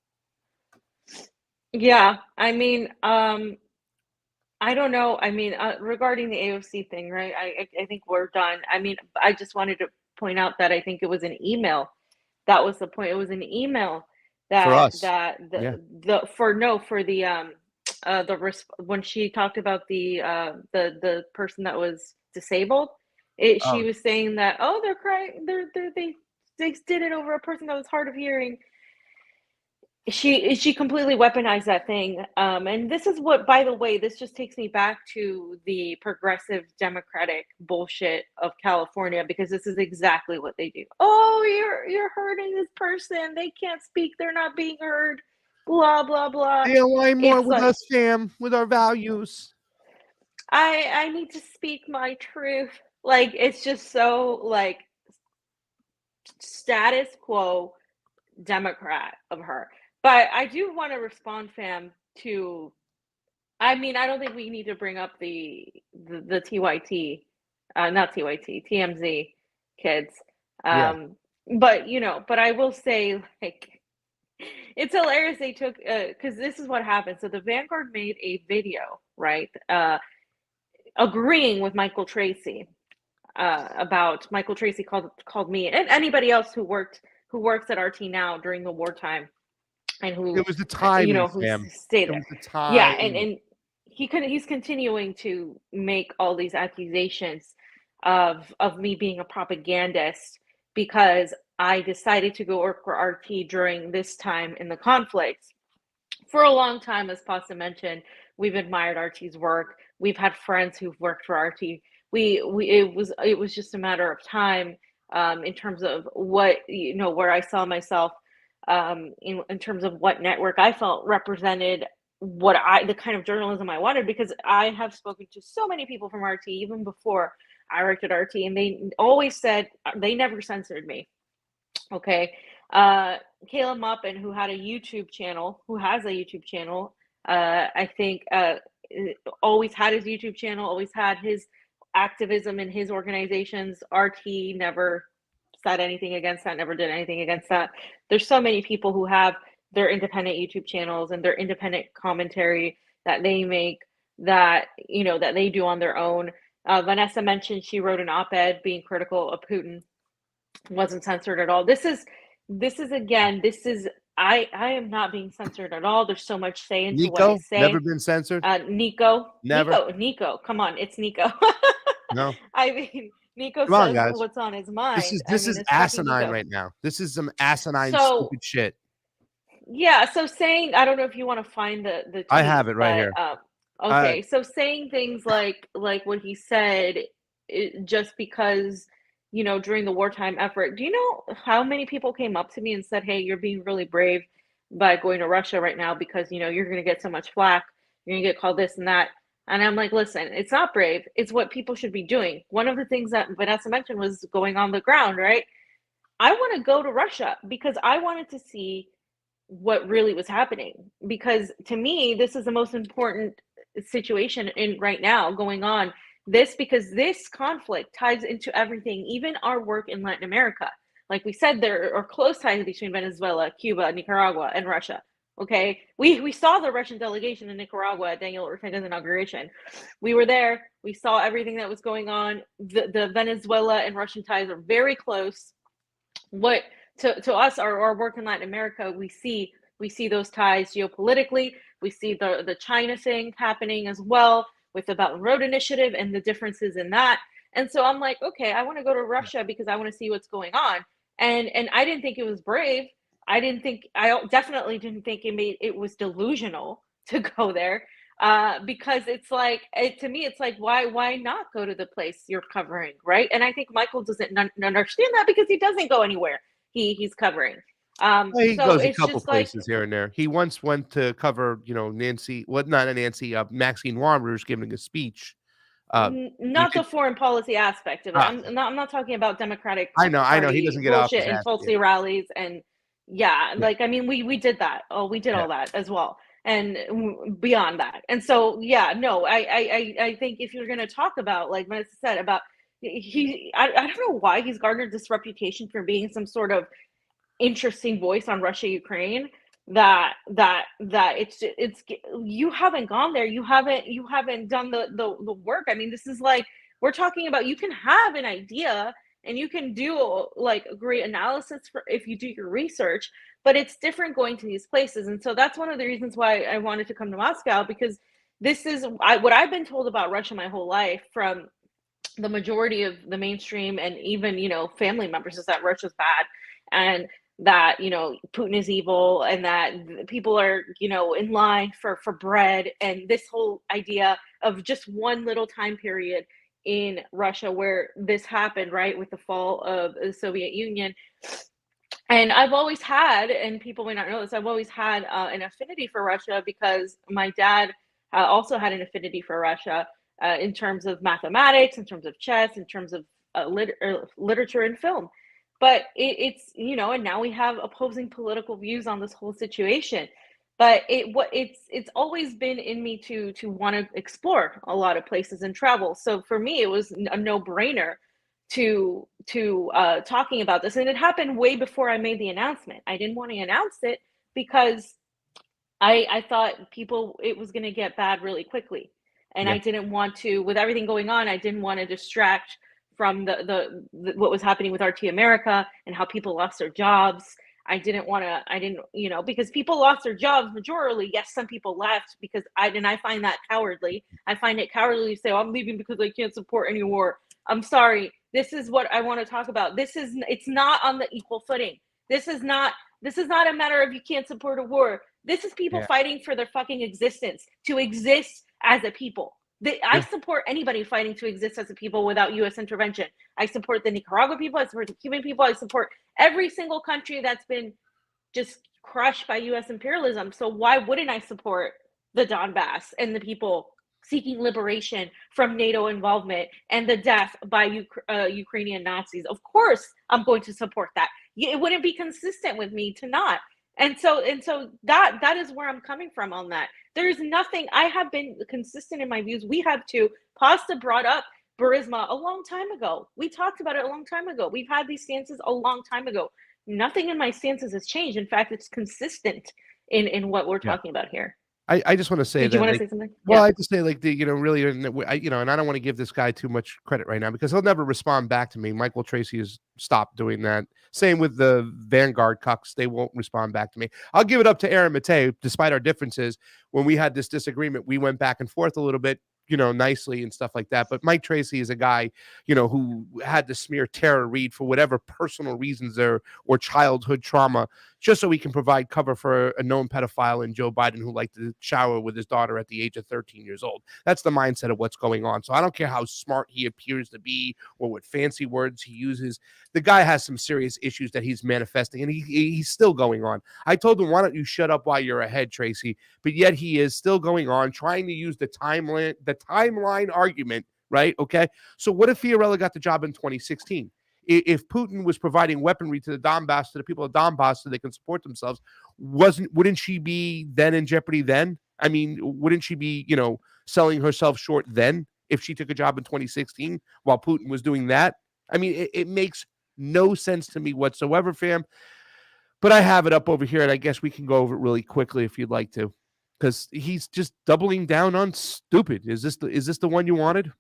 Yeah, I mean, I don't know. I mean, regarding the AOC thing, right? I think we're done. I mean, I just wanted to point out that I think it was an email. That was the point. It was an email that For us. when she talked about the person that was disabled, she was saying that, oh, they're crying, they did it over a person that was hard of hearing. She completely weaponized that thing, and this is what, by the way, this just takes me back to the progressive Democratic bullshit of California, because this is exactly what they do. Oh, you're hurting this person, they can't speak, they're not being heard, blah blah blah. They align more It's with like, us, fam, with our values. I need to speak my truth. Like, it's just so like status quo Democrat of her. But I do want to respond, fam, to, I mean, I don't think we need to bring up the TYT, not TYT, TMZ kids. But, you know, but I will say, like, it's hilarious they took, because this is what happened. So the Vanguard made a video, right, agreeing with Michael Tracy, about Michael Tracy called me and anybody else who works at RT now during the wartime. And who it was the time, you know, who stayed there. Yeah, and he's continuing to make all these accusations of me being a propagandist because I decided to go work for RT during this time in the conflict. For a long time, as Pasta mentioned, we've admired RT's work. We've had friends who've worked for RT. It was just a matter of time, in terms of what, you know, where I saw myself, in terms of what network I felt represented the kind of journalism I wanted, because I have spoken to so many people from RT even before I worked at RT, and they always said they never censored me. Okay. Kayla Muppin, who has a YouTube channel, I think, always had his YouTube channel, always had his activism in his organizations. RT never said anything against that, never did anything against that. There's so many people who have their independent YouTube channels and their independent commentary that they make, that, you know, that they do on their own. Vanessa mentioned she wrote an op-ed being critical of Putin. Wasn't censored at all. I am not being censored at all. There's so much say into what I say. Never been censored. Nico, Never. Nico, come on, it's Nico. No. I mean, Nico Come on, says guys. what's on his mind. This is asinine right now. This is some asinine, stupid shit. Yeah, so saying, I don't know if you want to find the tweet, I have it right here. Okay, so saying things like what he said, just because, you know, during the wartime effort, do you know how many people came up to me and said, hey, you're being really brave by going to Russia right now because, you know, you're going to get so much flack, you're going to get called this and that. And I'm like, listen, it's not brave. It's what people should be doing. One of the things that Vanessa mentioned was going on the ground, right? I want to go to Russia because I wanted to see what really was happening. Because to me, this is the most important situation in right now going on. Because this conflict ties into everything, even our work in Latin America. Like we said, there are close ties between Venezuela, Cuba, Nicaragua, and Russia. Okay, we saw the Russian delegation in Nicaragua at Daniel Ortega's inauguration. We were there. We saw everything that was going on. The Venezuela and Russian ties are very close. What to us, our work in Latin America, we see those ties geopolitically. We see the China thing happening as well with the Belt and Road Initiative and the differences in that. And so I'm like, okay, I want to go to Russia because I want to see what's going on. And I didn't think it was brave. I definitely didn't think it was delusional to go there, because it's like, to me, it's like, why not go to the place you're covering, right? And I think Michael doesn't understand that because he doesn't go anywhere he's covering. He so goes a it's couple just places like, here and there. He once went to cover, you know, Maxine Wanderers giving a speech Not could- the foreign policy aspect of it. Ah. I'm not talking about Democratic I know. He Party doesn't get off bullshit his and ass. falsely rallies and Yeah. like I mean we did that. Oh, we did Yeah. all that as well, and beyond that. And so no, I think if you're gonna talk about, like Vanessa said, about I don't know why he's garnered this reputation for being some sort of interesting voice on Russia Ukraine, that it's you haven't gone there, you haven't done the work. I mean, this is like, we're talking about, you can have an idea and you can do like a great analysis for if you do your research, but it's different going to these places. And so that's one of the reasons why I wanted to come to Moscow, because this is what I've been told about Russia my whole life from the majority of the mainstream and even family members, is that Russia's bad, and that Putin is evil, and that people are in line for bread, and this whole idea of just one little time period in Russia where this happened, right, with the fall of the Soviet Union. And I've always had, and people may not know this, I've always had an affinity for Russia, because my dad also had an affinity for Russia in terms of mathematics, in terms of chess, in terms of literature and film. But it's and now we have opposing political views on this whole situation. But it's always been in me to want to explore a lot of places and travel. So for me, it was a no-brainer to talking about this, and it happened way before I made the announcement. I didn't want to announce it because I thought it was going to get bad really quickly, and I didn't want to, with everything going on, I didn't want to distract from the what was happening with RT America and how people lost their jobs. I didn't, because people lost their jobs majorly. Yes, some people left because I find that cowardly. I find it cowardly to say, oh, I'm leaving because I can't support any war. I'm sorry. This is what I want to talk about. It's not on the equal footing. This is not a matter of you can't support a war. This is people fighting for their fucking existence, to exist as a people. I support anybody fighting to exist as a people without U.S. intervention. I support the Nicaragua people. I support the Cuban people. I support every single country that's been just crushed by U.S. imperialism. So why wouldn't I support the Donbass and the people seeking liberation from NATO involvement and the death by Ukrainian Nazis? Of course, I'm going to support that. It wouldn't be consistent with me to not. And so that is where I'm coming from on that. There's nothing, I have been consistent in my views. We have to, Pasta brought up Burisma a long time ago. We talked about it a long time ago. We've had these stances a long time ago. Nothing in my stances has changed. In fact, it's consistent in what we're talking about here. I just want to say Did that. You want to say something? Well, I just say really, and I don't want to give this guy too much credit right now because he'll never respond back to me. Michael Tracy has stopped doing that. Same with the Vanguard cucks; they won't respond back to me. I'll give it up to Aaron Matei. Despite our differences, when we had this disagreement, we went back and forth a little bit, nicely and stuff like that. But Mike Tracy is a guy, who had to smear Tara Reid for whatever personal reasons or childhood trauma, just so he can provide cover for a known pedophile in Joe Biden who liked to shower with his daughter at the age of 13 years old. That's the mindset of what's going on. So I don't care how smart he appears to be or what fancy words he uses. The guy has some serious issues that he's manifesting, and he's still going on. I told him, why don't you shut up while you're ahead, Tracy? But yet he is still going on, trying to use the timeline argument, right? Okay. So what if Fiorella got the job in 2016? If Putin was providing weaponry to the Donbass, to the people of Donbass so they can support themselves, wouldn't she be then in jeopardy then? I mean, wouldn't she be, selling herself short then if she took a job in 2016 while Putin was doing that? I mean, it makes no sense to me whatsoever, fam. But I have it up over here, and I guess we can go over it really quickly if you'd like to, because he's just doubling down on stupid. Is this the one you wanted?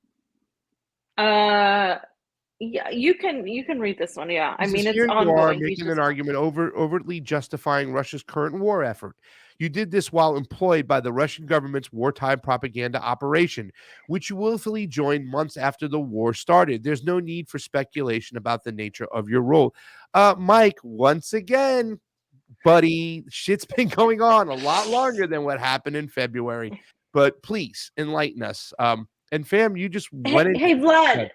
Yeah, you can read this one. Yeah, I mean, it's here ongoing. You are making an argument overtly justifying Russia's current war effort. You did this while employed by the Russian government's wartime propaganda operation, which you willfully joined months after the war started. There's no need for speculation about the nature of your role. Mike, once again, buddy, shit's been going on a lot longer than what happened in February. But please enlighten us. And fam, you just went Hey, Vlad,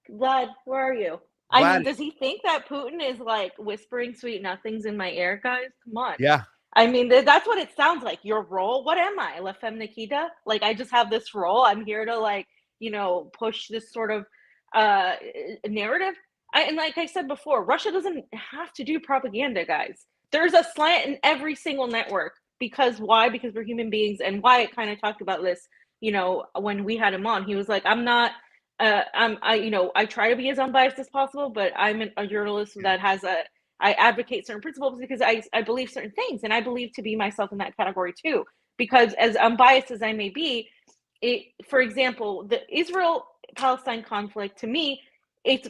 where are you? I mean, does he think that Putin is like whispering sweet nothings in my ear, guys? Come on. Yeah. I mean, that's what it sounds like. Your role? What am I? La Femme Nikita? Like, I just have this role. I'm here to like push this sort of narrative. And like I said before, Russia doesn't have to do propaganda, guys. There's a slant in every single network. Because why? Because we're human beings. And Wyatt kind of talked about this, when we had him on. He was like, I try to be as unbiased as possible, but I'm a journalist that I advocate certain principles because I believe certain things, and I believe to be myself in that category too. Because as unbiased as I may be, for example, the Israel-Palestine conflict, to me, it's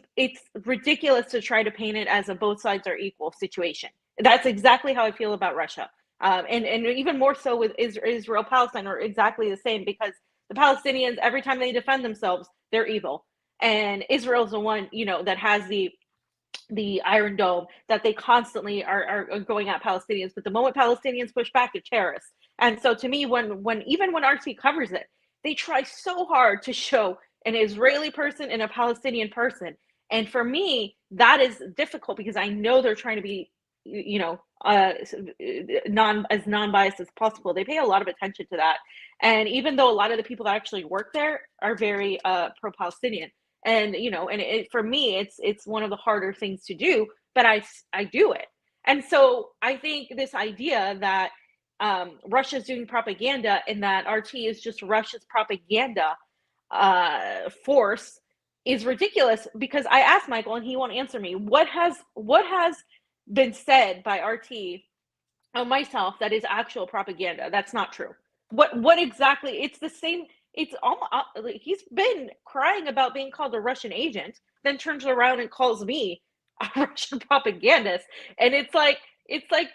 ridiculous to try to paint it as a both sides are equal situation. That's exactly how I feel about Russia. And even more so with Israel-Palestine are exactly the same, because the Palestinians, every time they defend themselves, they're evil. And Israel's the one, that has the Iron Dome, that they constantly are going at Palestinians. But the moment Palestinians push back, they're terrorists. And so to me, when RT covers it, they try so hard to show an Israeli person and a Palestinian person. And for me, that is difficult because I know they're trying to be as non-biased as possible. They pay a lot of attention to that. And even though a lot of the people that actually work there are very pro-Palestinian, and for me, it's one of the harder things to do, but I do it. And so I think this idea that Russia's doing propaganda and that RT is just Russia's propaganda force is ridiculous, because I asked Michael and he won't answer me. What has been said by RT on myself that is actual propaganda? That's not true. What exactly? It's the same. It's almost he's been crying about being called a Russian agent, then turns around and calls me a Russian propagandist, and it's like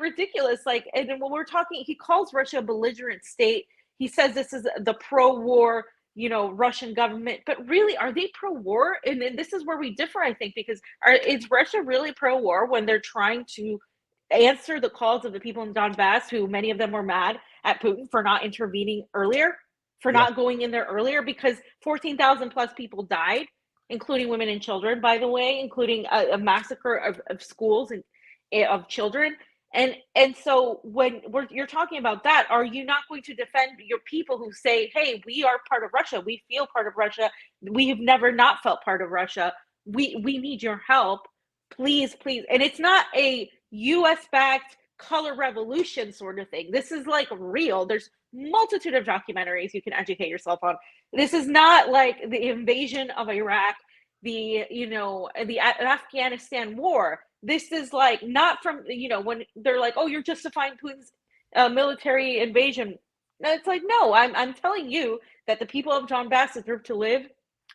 ridiculous. Like, and then when we're talking, he calls Russia a belligerent state. He says this is the pro-war, Russian government, but really, are they pro-war? And then this is where we differ, I think, because is Russia really pro-war when they're trying to answer the calls of the people in Donbass, who many of them were mad at Putin for not intervening earlier, for not going in there earlier, because 14,000 plus people died, including women and children, by the way, including a massacre of schools and of children. And so when you're talking about that, are you not going to defend your people who say, hey, we are part of Russia, we feel part of Russia, we have never not felt part of Russia, we need your help, please. And it's not a US-backed color revolution sort of thing. This is like real. There's multitude of documentaries you can educate yourself on. This is not like the invasion of Iraq, the Afghanistan war. This is like not from, when they're like, oh, you're justifying Putin's military invasion. No, it's like, no, I'm telling you that the people of Donbass deserve to live.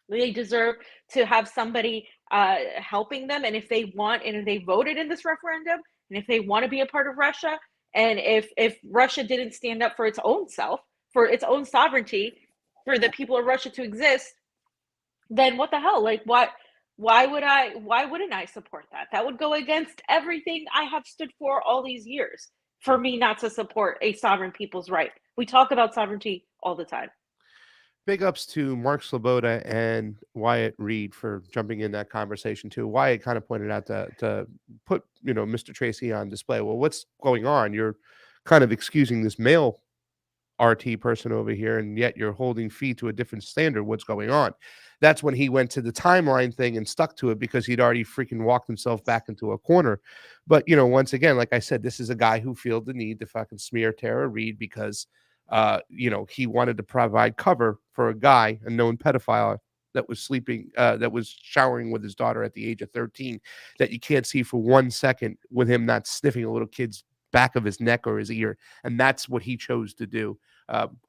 They deserve to have somebody helping them. And if they want, and if they voted in this referendum, and if they want to be a part of Russia, and if Russia didn't stand up for its own self, for its own sovereignty, for the people of Russia to exist, then what the hell? Like, why wouldn't I support that? That would go against everything I have stood for all these years, for me not to support a sovereign people's right. We talk about sovereignty all the time. Big ups to Mark Sloboda and Wyatt Reed for jumping in that conversation too. Wyatt kind of pointed out to put Mr. Tracy on display. Well, what's going on? You're kind of excusing this male RT person over here, and yet you're holding feet to a different standard. What's going on? That's when he went to the timeline thing and stuck to it, because he'd already freaking walked himself back into a corner. But once again, like I said, this is a guy who felt the need to fucking smear Tara Reid because he wanted to provide cover for a guy, a known pedophile that was that was showering with his daughter at the age of 13, that you can't see for 1 second with him not sniffing a little kid's back of his neck or his ear. And that's what he chose to do.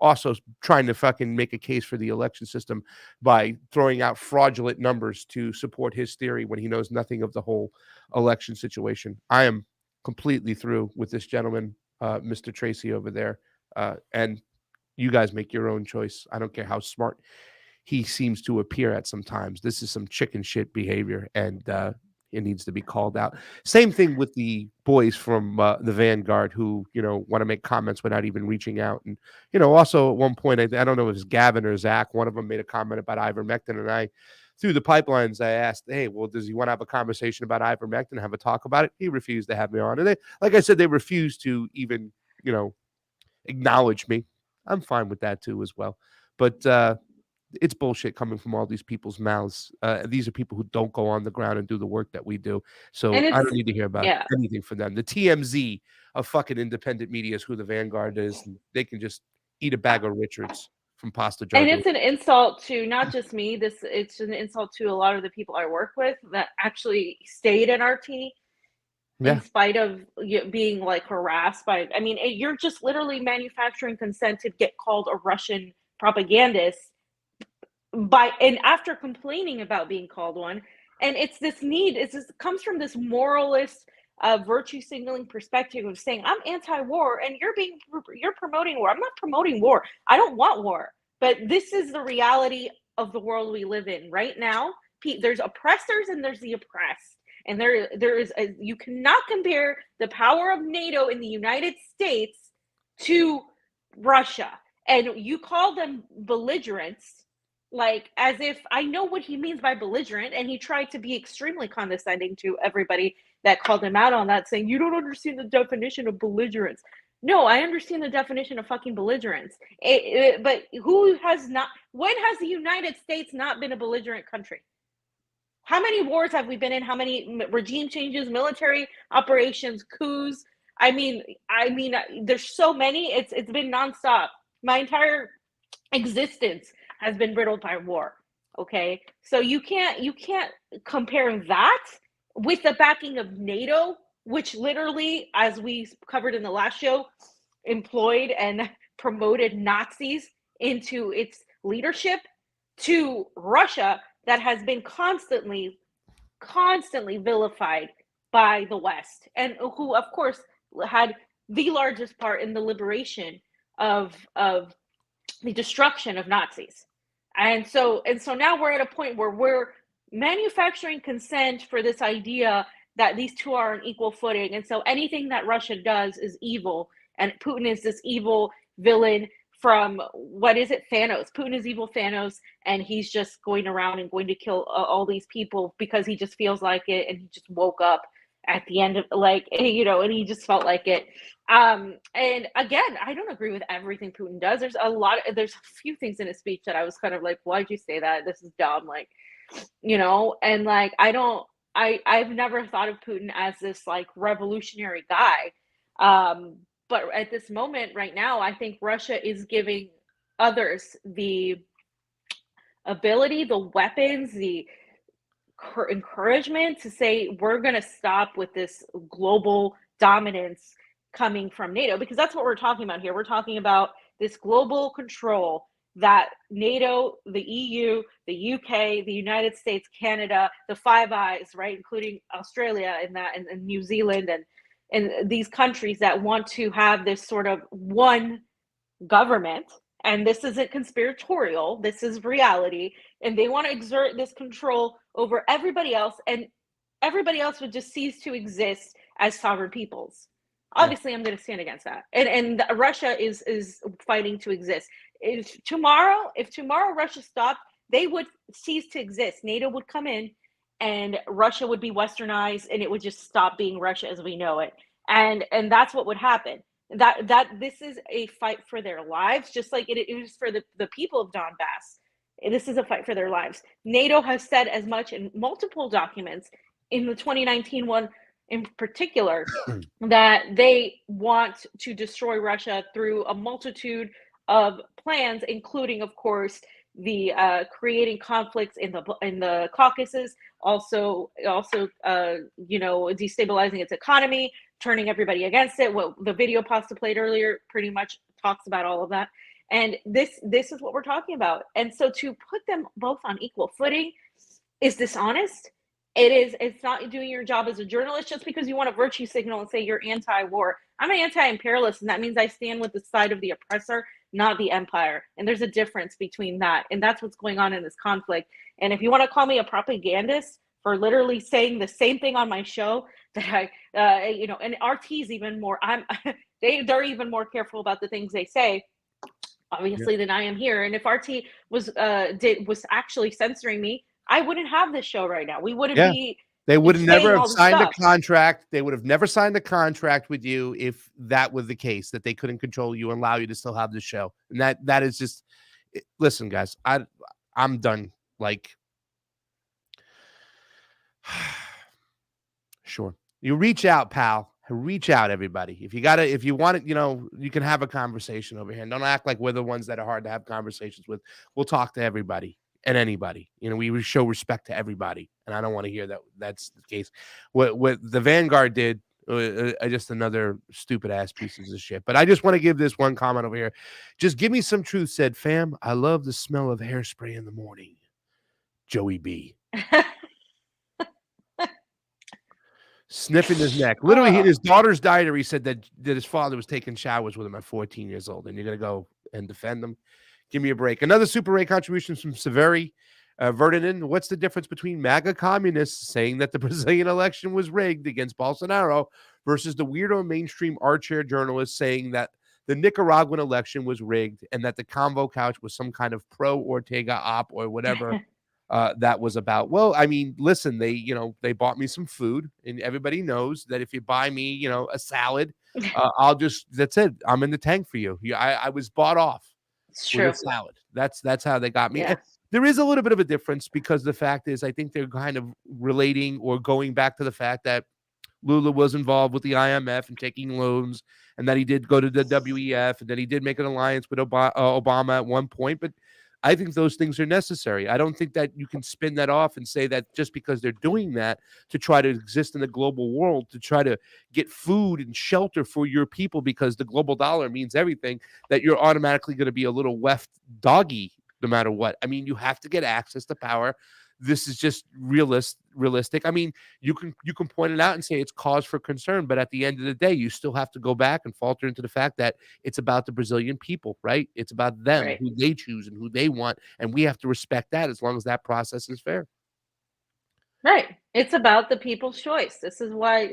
Also trying to fucking make a case for the election system by throwing out fraudulent numbers to support his theory when he knows nothing of the whole election situation. I am completely through with this gentleman, Mr. Tracy over there. And you guys make your own choice. I don't care how smart he seems to appear at sometimes. This is some chicken shit behavior, and it needs to be called out. Same thing with the boys from the Vanguard who, want to make comments without even reaching out. And, also at one point, I don't know if it's Gavin or Zach, one of them made a comment about ivermectin, and I, through the pipelines, I asked, hey, well, does he want to have a conversation about ivermectin, have a talk about it? He refused to have me on. And they, like I said, they refused to even, acknowledge me. I'm fine with that too as well. But it's bullshit coming from all these people's mouths. These are people who don't go on the ground and do the work that we do. So And I it's don't need to hear about yeah. anything from them. The TMZ of fucking independent media is who the vanguard is. And they can just eat a bag of Richards from Pasta Jar. And it's an insult to not just me. It's an insult to a lot of the people I work with that actually stayed in RT in spite of being like harassed by. I mean, you're just literally manufacturing consent to get called a Russian propagandist and after complaining about being called one. And it's this need. It comes from this moralist, virtue signaling perspective of saying I'm anti-war and you're promoting war. I'm not promoting war. I don't want war. But this is the reality of the world we live in right now. There's oppressors and there's the oppressed. And you cannot compare the power of NATO in the United States to Russia. And you call them belligerents, like as if I know what he means by belligerent. And he tried to be extremely condescending to everybody that called him out on that, saying, you don't understand the definition of belligerence. No, I understand the definition of fucking belligerence. But when has the United States not been a belligerent country? How many wars have we been in? How many regime changes, military operations, coups? I mean, there's so many. It's been nonstop. My entire existence has been riddled by war. Okay, so you can't compare that with the backing of NATO, which literally, as we covered in the last show, employed and promoted Nazis into its leadership, to Russia that has been constantly vilified by the West, and who, of course, had the largest part in the liberation of the destruction of Nazis. And so now we're at a point where we're manufacturing consent for this idea that these two are on equal footing. And so anything that Russia does is evil. And Putin is this evil villain from, what is it, Thanos. Putin is evil Thanos, and he's just going around and going to kill all these people because he just feels like it, and he just woke up at the end of, like, and he just felt like it. And again, I don't agree with everything Putin does. There's a few things in his speech that I was kind of like, why'd you say that? This is dumb. Like, and like, I've never thought of Putin as this like revolutionary guy. But at this moment right now, I think Russia is giving others the ability, the weapons, the encouragement to say, we're going to stop with this global dominance coming from NATO, because that's what we're talking about here. We're talking about this global control that NATO, the EU, the UK, the United States, Canada, the Five Eyes, right, including Australia and New Zealand and these countries that want to have this sort of one government. And this isn't conspiratorial, this is reality. And they want to exert this control over everybody else, and everybody else would just cease to exist as sovereign peoples. Obviously, I'm going to stand against that. And Russia is fighting to exist. If tomorrow Russia stopped, they would cease to exist. NATO would come in, and Russia would be westernized, and it would just stop being Russia as we know it. And that's what would happen. That this is a fight for their lives, just like it is for the people of Donbass. This is a fight for their lives. NATO has said as much in multiple documents, in the 2019 one in particular, that they want to destroy Russia through a multitude of plans, including, of course, the creating conflicts in the Caucasus, also destabilizing its economy, turning everybody against it. What the video Pasta played earlier pretty much talks about all of that. And this is what we're talking about. And so to put them both on equal footing is dishonest. It's not doing your job as a journalist just because you want to virtue signal and say you're anti-war. I'm an anti-imperialist, and that means I stand with the side of the oppressor, not the empire. And there's a difference between that. And that's what's going on in this conflict. And if you want to call me a propagandist for literally saying the same thing on my show, that and RT's even more, they're even more careful about the things they say, obviously, than I am here. And if RT was actually censoring me, I wouldn't have this show right now. We wouldn't be. They would never have signed a contract. They would have never signed a contract with you if that was the case, that they couldn't control you and allow you to still have the show. And that is just, listen, guys, I'm done. Like, sure. You reach out, pal. Reach out, everybody. If you want it, you can have a conversation over here. And don't act like we're the ones that are hard to have conversations with. We'll talk to everybody and anybody. We show respect to everybody. And I don't want to hear that that's the case. What the Vanguard did, just another stupid ass pieces of shit. But I just want to give this one comment over here. Just give me some truth. Said, fam, I love the smell of hairspray in the morning. Joey B. Sniffing his neck. Literally, in his daughter's diary said that his father was taking showers with him at 14 years old. And you're going to go and defend them? Give me a break. Another Super Ray contribution from Severi Verdinen. What's the difference between MAGA communists saying that the Brazilian election was rigged against Bolsonaro versus the weirdo mainstream armchair journalists saying that the Nicaraguan election was rigged and that the Convo Couch was some kind of pro-Ortega op or whatever that was about? Well, I mean, listen, they bought me some food, and everybody knows that if you buy me, a salad, that's it. I'm in the tank for you. I was bought off with a salad. That's how they got me. Yeah. There is a little bit of a difference because the fact is, I think they're kind of relating or going back to the fact that Lula was involved with the IMF and taking loans, and that he did go to the WEF, and that he did make an alliance with Obama at one point. But I think those things are necessary. I don't think that you can spin that off and say that just because they're doing that to try to exist in the global world, to try to get food and shelter for your people because the global dollar means everything, that you're automatically going to be a little left doggy no matter what. I mean, you have to get access to power. This is just realistic. I mean, you can point it out and say it's cause for concern, but at the end of the day, you still have to go back and falter into the fact that it's about the Brazilian people, right? It's about them, Right. who they choose and who they want, and we have to respect that as long as that process is fair. Right. It's about the people's choice. This is why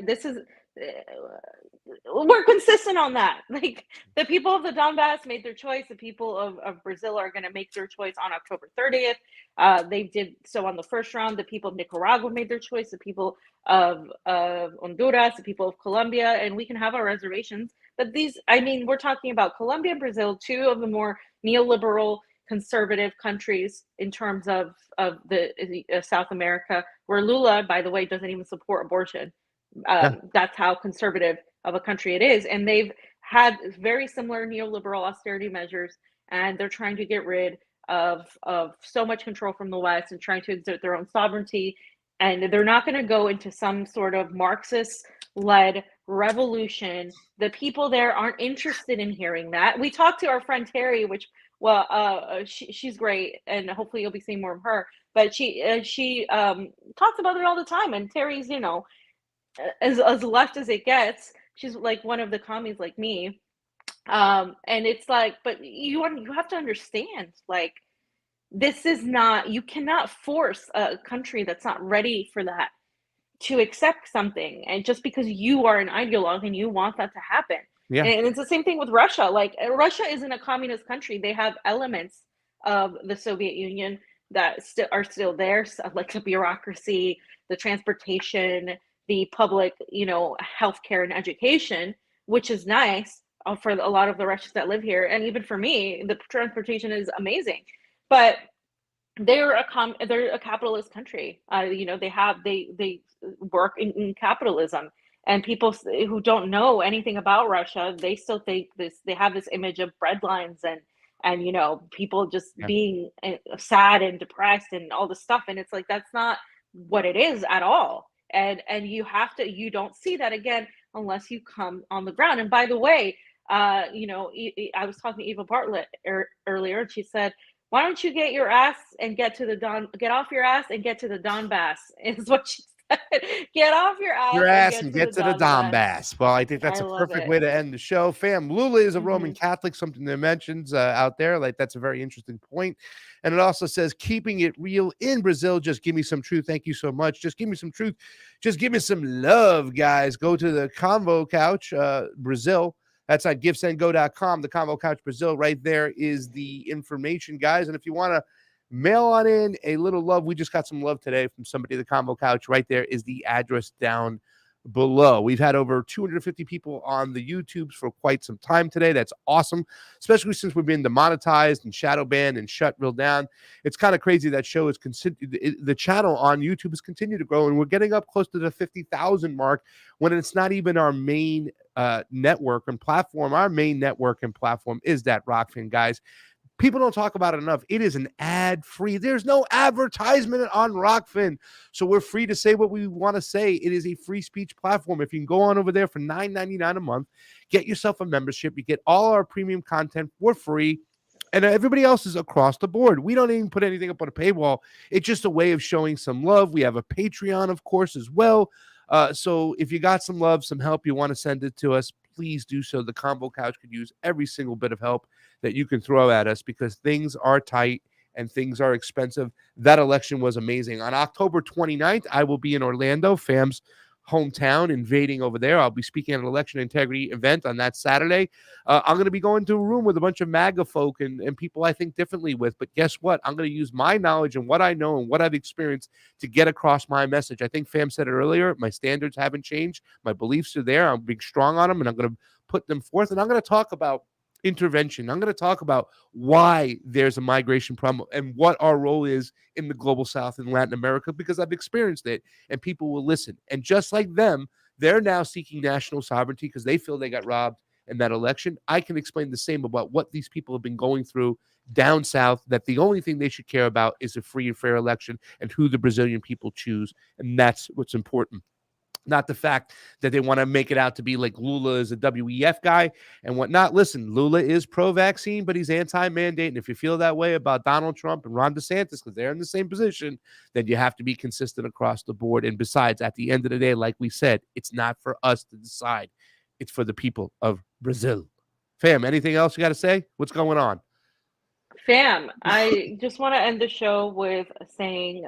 we're consistent on that. Like, the people of the Donbass made their choice. The people of Brazil are going to make their choice on October 30th. They did so on the first round. The people of Nicaragua made their choice. The people of Honduras, the people of Colombia, and we can have our reservations. But we're talking about Colombia and Brazil, two of the more neoliberal, conservative countries in terms of the South America, where Lula, by the way, doesn't even support abortion. That's how conservative of a country it is. And they've had very similar neoliberal austerity measures, and they're trying to get rid of so much control from the West and trying to exert their own sovereignty. And they're not going to go into some sort of Marxist-led revolution. The people there aren't interested in hearing that. We talked to our friend Terry, she's great, and hopefully you'll be seeing more of her. But she talks about it all the time. And Terry's, as left as it gets. She's like one of the commies like me. And it's like, but you have to understand, like, this is not, you cannot force a country that's not ready for that to accept something. And just because you are an ideologue and you want that to happen. Yeah. And it's the same thing with Russia. Like, Russia isn't a communist country. They have elements of the Soviet Union that are still there, like the bureaucracy, the transportation, the public, healthcare and education, which is nice for a lot of the Russians that live here. And even for me, the transportation is amazing. But they're a capitalist country. They work in capitalism. And people who don't know anything about Russia, they still think they have this image of breadlines and people just being sad and depressed and all this stuff. And it's like, that's not what it is at all. And you don't see that again unless you come on the ground. And by the way, I was talking to Eva Bartlett earlier, and she said, why don't you get your ass and get off your ass and get to the Donbass, is what she said. Get off your ass and get to the Donbass. Well, I think that's a perfect way to end the show. Fam, Lula is a Roman Catholic, something that mentions out there. Like, that's a very interesting point. And it also says, keeping it real in Brazil. Just give me some truth. Thank you so much. Just give me some truth. Just give me some love, guys. Go to the Convo Couch, Brazil. That's at givesendgo.com. The Convo Couch Brazil, right there is the information, guys. And if you want to mail on in a little love, we just got some love today from somebody at the Convo Couch. Right there is the address down below. We've had over 250 people on the YouTubes for quite some time today. That's awesome, especially since we've been demonetized and shadow banned and shut real down. It's kind of crazy that show is the channel on YouTube has continued to grow, and we're getting up close to the 50,000 mark when it's not even our main network and platform. Our main network and platform is that Rockfin, guys. People don't talk about it enough. It is an ad-free. There's no advertisement on Rockfin. So we're free to say what we want to say. It is a free speech platform. If you can go on over there for $9.99 a month, get yourself a membership. You get all our premium content for free. And everybody else is across the board. We don't even put anything up on a paywall. It's just a way of showing some love. We have a Patreon, of course, as well. So if you got some love, some help, you want to send it to us, please do so. The Combo Couch could use every single bit of help that you can throw at us because things are tight and things are expensive. That election was amazing. On October 29th, I will be in Orlando, FAM's hometown, invading over there. I'll be speaking at an election integrity event on that Saturday. I'm going to be going to a room with a bunch of MAGA folk and people I think differently with. But guess what? I'm going to use my knowledge and what I know and what I've experienced to get across my message. I think Fam said it earlier. My standards haven't changed. My beliefs are there. I'm being strong on them, and I'm going to put them forth. And I'm going to talk about intervention. I'm going to talk about why there's a migration problem and what our role is in the global South and Latin America, because I've experienced it and people will listen. And just like them, they're now seeking national sovereignty because they feel they got robbed in that election. I can explain the same about what these people have been going through down south, that the only thing they should care about is a free and fair election and who the Brazilian people choose. And that's what's important. Not the fact that they want to make it out to be like Lula is a WEF guy and whatnot. Listen, Lula is pro-vaccine, but he's anti-mandate. And if you feel that way about Donald Trump and Ron DeSantis, because they're in the same position, then you have to be consistent across the board. And besides, at the end of the day, like we said, it's not for us to decide. It's for the people of Brazil. Fam, anything else you got to say? What's going on? Fam, I just want to end the show with saying,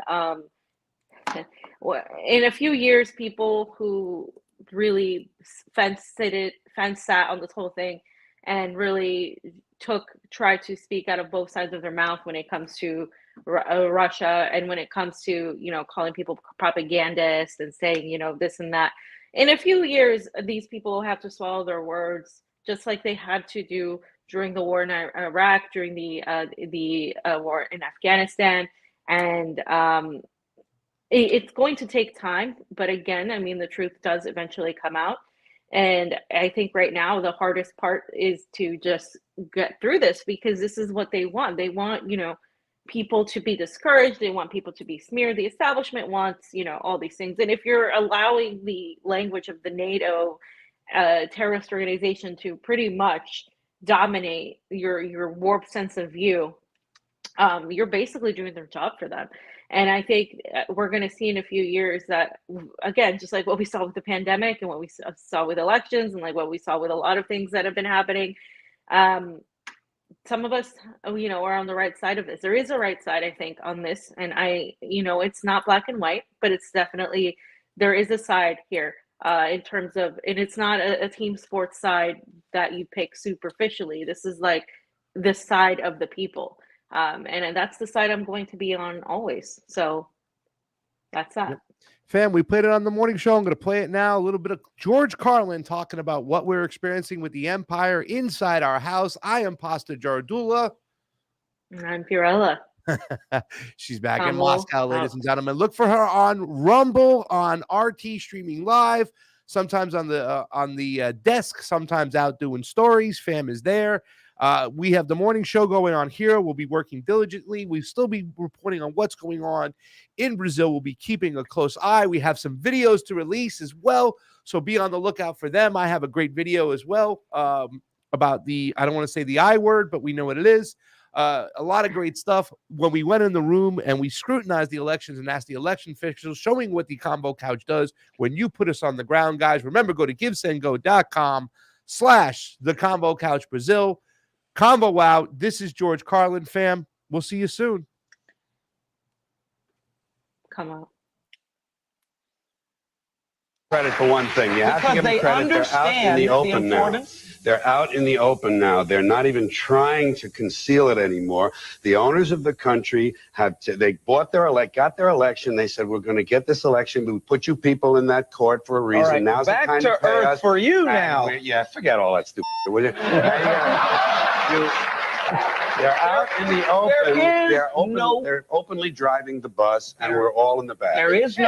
in a few years, people who really fence-sat on this whole thing and really tried to speak out of both sides of their mouth when it comes to Russia and when it comes to, calling people propagandists and saying, this and that. In a few years, these people have to swallow their words, just like they had to do during the war in Iraq, during the war in Afghanistan, and it's going to take time, but again, I mean, the truth does eventually come out. And I think right now the hardest part is to just get through this because this is what they want. They want, people to be discouraged. They want people to be smeared. The establishment wants, all these things. And if you're allowing the language of the NATO terrorist organization to pretty much dominate your warped sense of view, you're basically doing their job for them. And I think we're going to see in a few years that, again, just like what we saw with the pandemic and what we saw with elections and like what we saw with a lot of things that have been happening, some of us, are on the right side of this. There is a right side, I think, on this. And it's not black and white, but it's definitely, there is a side here in terms of, and it's not a team sports side that you pick superficially. This is like the side of the people. And that's the side I'm going to be on always. So that's that. Yep. Fam, we played it on the morning show. I'm going to play it now. A little bit of George Carlin talking about what we're experiencing with the empire inside our house. I am Pasta Jardula. And I'm Fiorella. She's back in Moscow, ladies and gentlemen. Look for her on Rumble, on RT streaming live, sometimes on the desk, sometimes out doing stories. Fam is there. We have the morning show going on here. We'll be working diligently. We'll still be reporting on what's going on in Brazil. We'll be keeping a close eye. We have some videos to release as well, so be on the lookout for them. I have a great video as well about I don't want to say the I word, but we know what it is. A lot of great stuff. When we went in the room and we scrutinized the elections and asked the election officials, showing what the Combo Couch does when you put us on the ground, guys. Remember, go to givesendgo.com/the Combo Couch Brazil. Combo out. This is George Carlin, fam. We'll see you soon. Come on. credit for one thing. You have to give them credit. They're out in the open now. They're out in the open now. They're not even trying to conceal it anymore. The owners of the country they got their election. They said, we're going to get this election. We put you people in that court for a reason. All right, Now's back the time to pay earth us. for you now. Yeah, forget all that stupid. Will you? They're out in the open. They're openly driving the bus, and we're all in the back. There is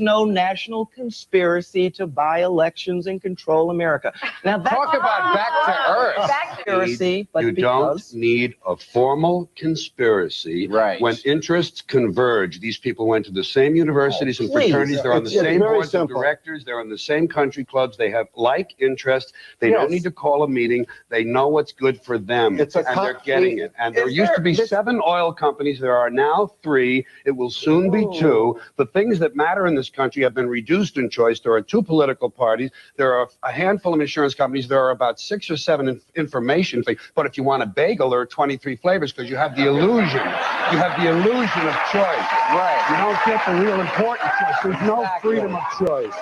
no national conspiracy to buy elections and control America. Now Talk about back to earth. Conspiracy, but you don't need a formal conspiracy when interests converge. These people went to the same universities and fraternities. They're on the same boards of directors. They're in the same country clubs. They have like interests. They don't need to call a meeting. They know what's good for them, and they're getting it. And there used to be 7 oil companies. There are now 3. It will soon be 2. The things that matter in this country have been reduced in choice. There are 2 political parties. There are a handful of insurance companies. There are about 6 or 7 information things. But if you want a bagel, there are 23 flavors because you have the illusion. You have the illusion of choice. Right. You don't get the real important choice. There's no freedom of choice.